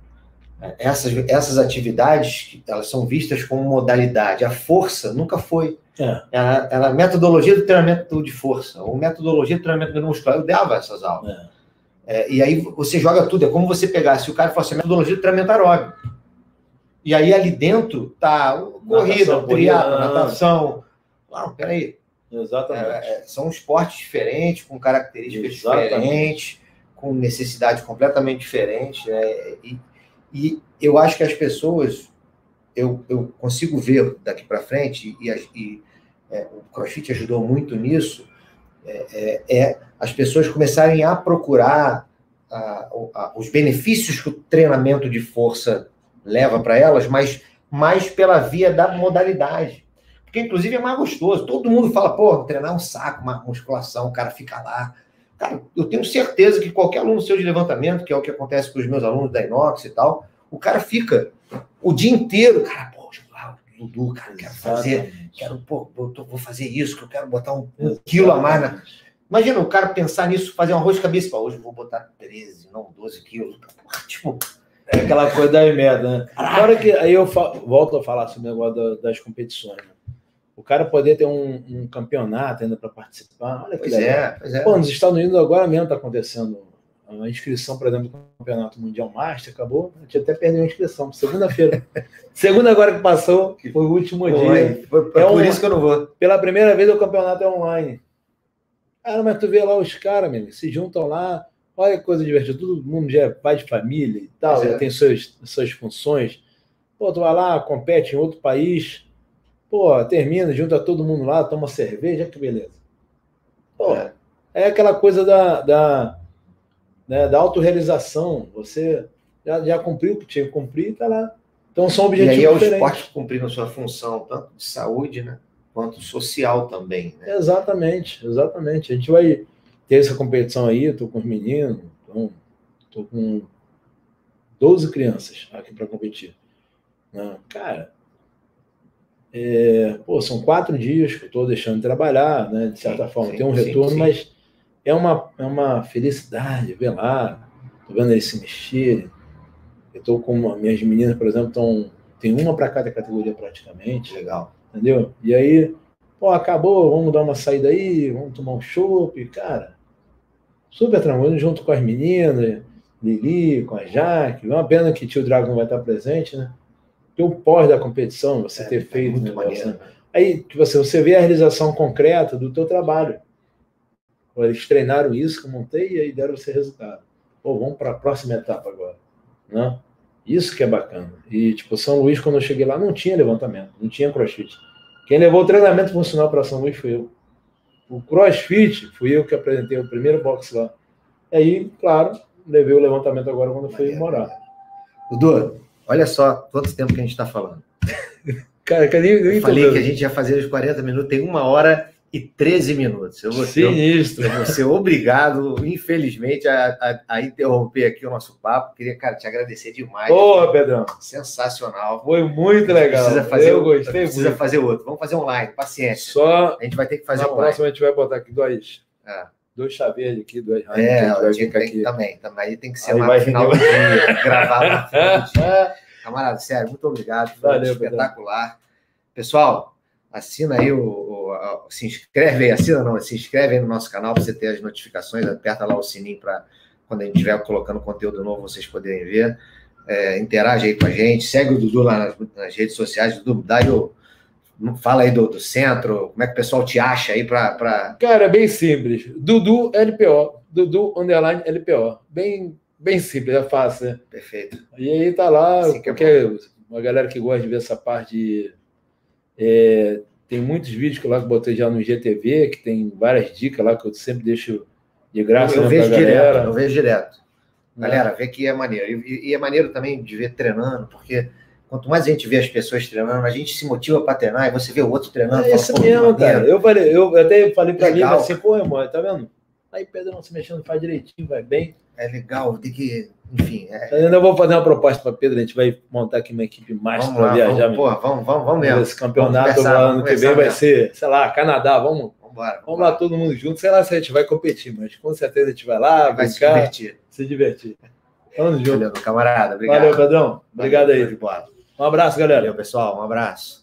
A: Essas atividades, elas são vistas como modalidade. A força nunca foi. A metodologia do treinamento de força, ou metodologia do treinamento muscular, eu dava essas aulas. E aí você joga tudo. É como você pegar, se o cara fosse a metodologia do treinamento aeróbico. E aí ali dentro tá corrida, triatlo, natação. Não, peraí.
B: Exatamente.
A: São esportes diferentes, com características diferentes, com necessidades completamente diferentes. E eu acho que as pessoas, eu consigo ver daqui para frente, o CrossFit ajudou muito nisso, as pessoas começarem a procurar os benefícios que o treinamento de força leva para elas, mas mais pela via da modalidade. Porque, inclusive, é mais gostoso. Todo mundo fala, pô, treinar é um saco, uma musculação, o cara fica lá. Cara, eu tenho certeza que qualquer aluno seu de levantamento, que é o que acontece com os meus alunos da Inox e tal, o cara fica o dia inteiro, cara, pô, Dudu, cara, quero fazer, vou fazer isso, que eu quero botar um quilo a mais. Imagina o cara pensar nisso, fazer um arroz de cabeça, hoje eu vou botar 13, não 12 quilos. Tipo,
B: é aquela coisa da merda, né? Agora que aí eu volto a falar sobre o negócio das competições, né? O cara poder ter um campeonato ainda para participar. Olha que legal.
A: Pois é.
B: Pô, nos Estados Unidos agora mesmo está acontecendo a inscrição, por exemplo, do Campeonato Mundial Master, acabou. A gente até perdeu a inscrição. Segunda-feira. Segunda agora que passou, foi o último dia.
A: Por isso que eu não vou.
B: Pela primeira vez o campeonato é online. Cara, mas tu vê lá os caras, meu, se juntam lá. Olha que coisa divertida. Todo mundo já é pai de família e tal, já tem suas funções. Pô, tu vai lá, compete em outro país. Pô, termina, junta todo mundo lá, toma cerveja, que beleza. Pô, é aquela coisa da autorrealização. Você já cumpriu o que tinha que cumprir e tá lá. Então são objetivos diferentes.
A: E aí é o esporte cumprindo a sua função, tanto de saúde, né, quanto social também. Né?
B: Exatamente. A gente vai ter essa competição aí, eu tô com os meninos, então, tô com 12 crianças aqui para competir. Não, cara... são 4 dias que eu estou deixando de trabalhar, né? De certa forma, tem um retorno, mas é uma felicidade ver lá, estou vendo eles se mexerem. Eu estou com minhas meninas, por exemplo, tem uma para cada categoria praticamente.
A: Legal.
B: Entendeu? E aí, pô, acabou, vamos dar uma saída aí, vamos tomar um chopp, cara. Super tranquilo, junto com as meninas, Lili, com a Jaque. É uma pena que o tio Drago não vai estar presente, né? Porque o pós da competição, você ter feito
A: muito maneiro, né?
B: Aí você vê a realização concreta do teu trabalho. Eles treinaram isso que eu montei e aí deram esse resultado. Pô, vamos para a próxima etapa agora. Né? Isso que é bacana. E, tipo, São Luís, quando eu cheguei lá, não tinha levantamento, não tinha crossfit. Quem levou o treinamento funcional para São Luís foi eu. O crossfit, fui eu que apresentei o primeiro box lá. E aí, claro, levei o levantamento agora quando fui morar.
A: Dudu, olha só quanto tempo que a gente está falando.
B: Cara, eu
A: falei que a gente ia fazer os 40 minutos, tem 1h13 minutos.
B: Sinistro.
A: Eu vou ser obrigado, infelizmente, a interromper aqui o nosso papo. Queria, cara, te agradecer demais.
B: Boa, Pedrão.
A: Sensacional.
B: Foi muito legal.
A: Eu gostei. Precisa fazer outro. Vamos fazer online, paciência.
B: Só
A: a gente vai ter que fazer
B: online. Na próxima a gente vai botar aqui dois chaveiros aqui, dois
A: também. Aí tem que ser no final do dia, gravar no final do dia. Camarada, sério, muito obrigado. Foi espetacular. Pessoal, assina aí se inscreve aí, se inscreve aí no nosso canal para você ter as notificações, aperta lá o sininho para quando a gente estiver colocando conteúdo novo vocês poderem ver. Interage aí com a gente, segue o Dudu lá nas redes sociais. Dudu, fala aí do centro, como é que o pessoal te acha aí para...
B: Cara, bem simples. Dudu LPO, Dudu _ LPO. Bem simples, é fácil, né?
A: Perfeito.
B: E aí tá lá,
A: assim
B: porque uma galera que gosta de ver essa parte, tem muitos vídeos que eu botei já no IGTV, que tem várias dicas lá que eu sempre deixo de graça.
A: Eu vejo direto. Galera, vê que é maneiro. E é maneiro também de ver treinando, porque quanto mais a gente vê as pessoas treinando, a gente se motiva para treinar, e você vê o outro treinando.
B: É isso mesmo, cara. Eu até falei para ele assim, pô, irmão, tá vendo? Aí Pedrão se mexendo, faz direitinho, vai bem.
A: É legal, tem que, enfim.
B: Eu vou fazer uma proposta para Pedro, a gente vai montar aqui uma equipe master para viajar.
A: Vamos mesmo.
B: Esse campeonato ano que vem vai ser, sei lá, Canadá, vamos lá todo mundo junto, sei lá se a gente vai competir, mas com certeza a gente vai lá,
A: vai brincar,
B: se divertir. Vamos junto.
A: Valeu, camarada. Obrigado.
B: Valeu, Pedrão. Obrigado aí.
A: Um
B: abraço, galera.
A: Valeu, pessoal. Um abraço.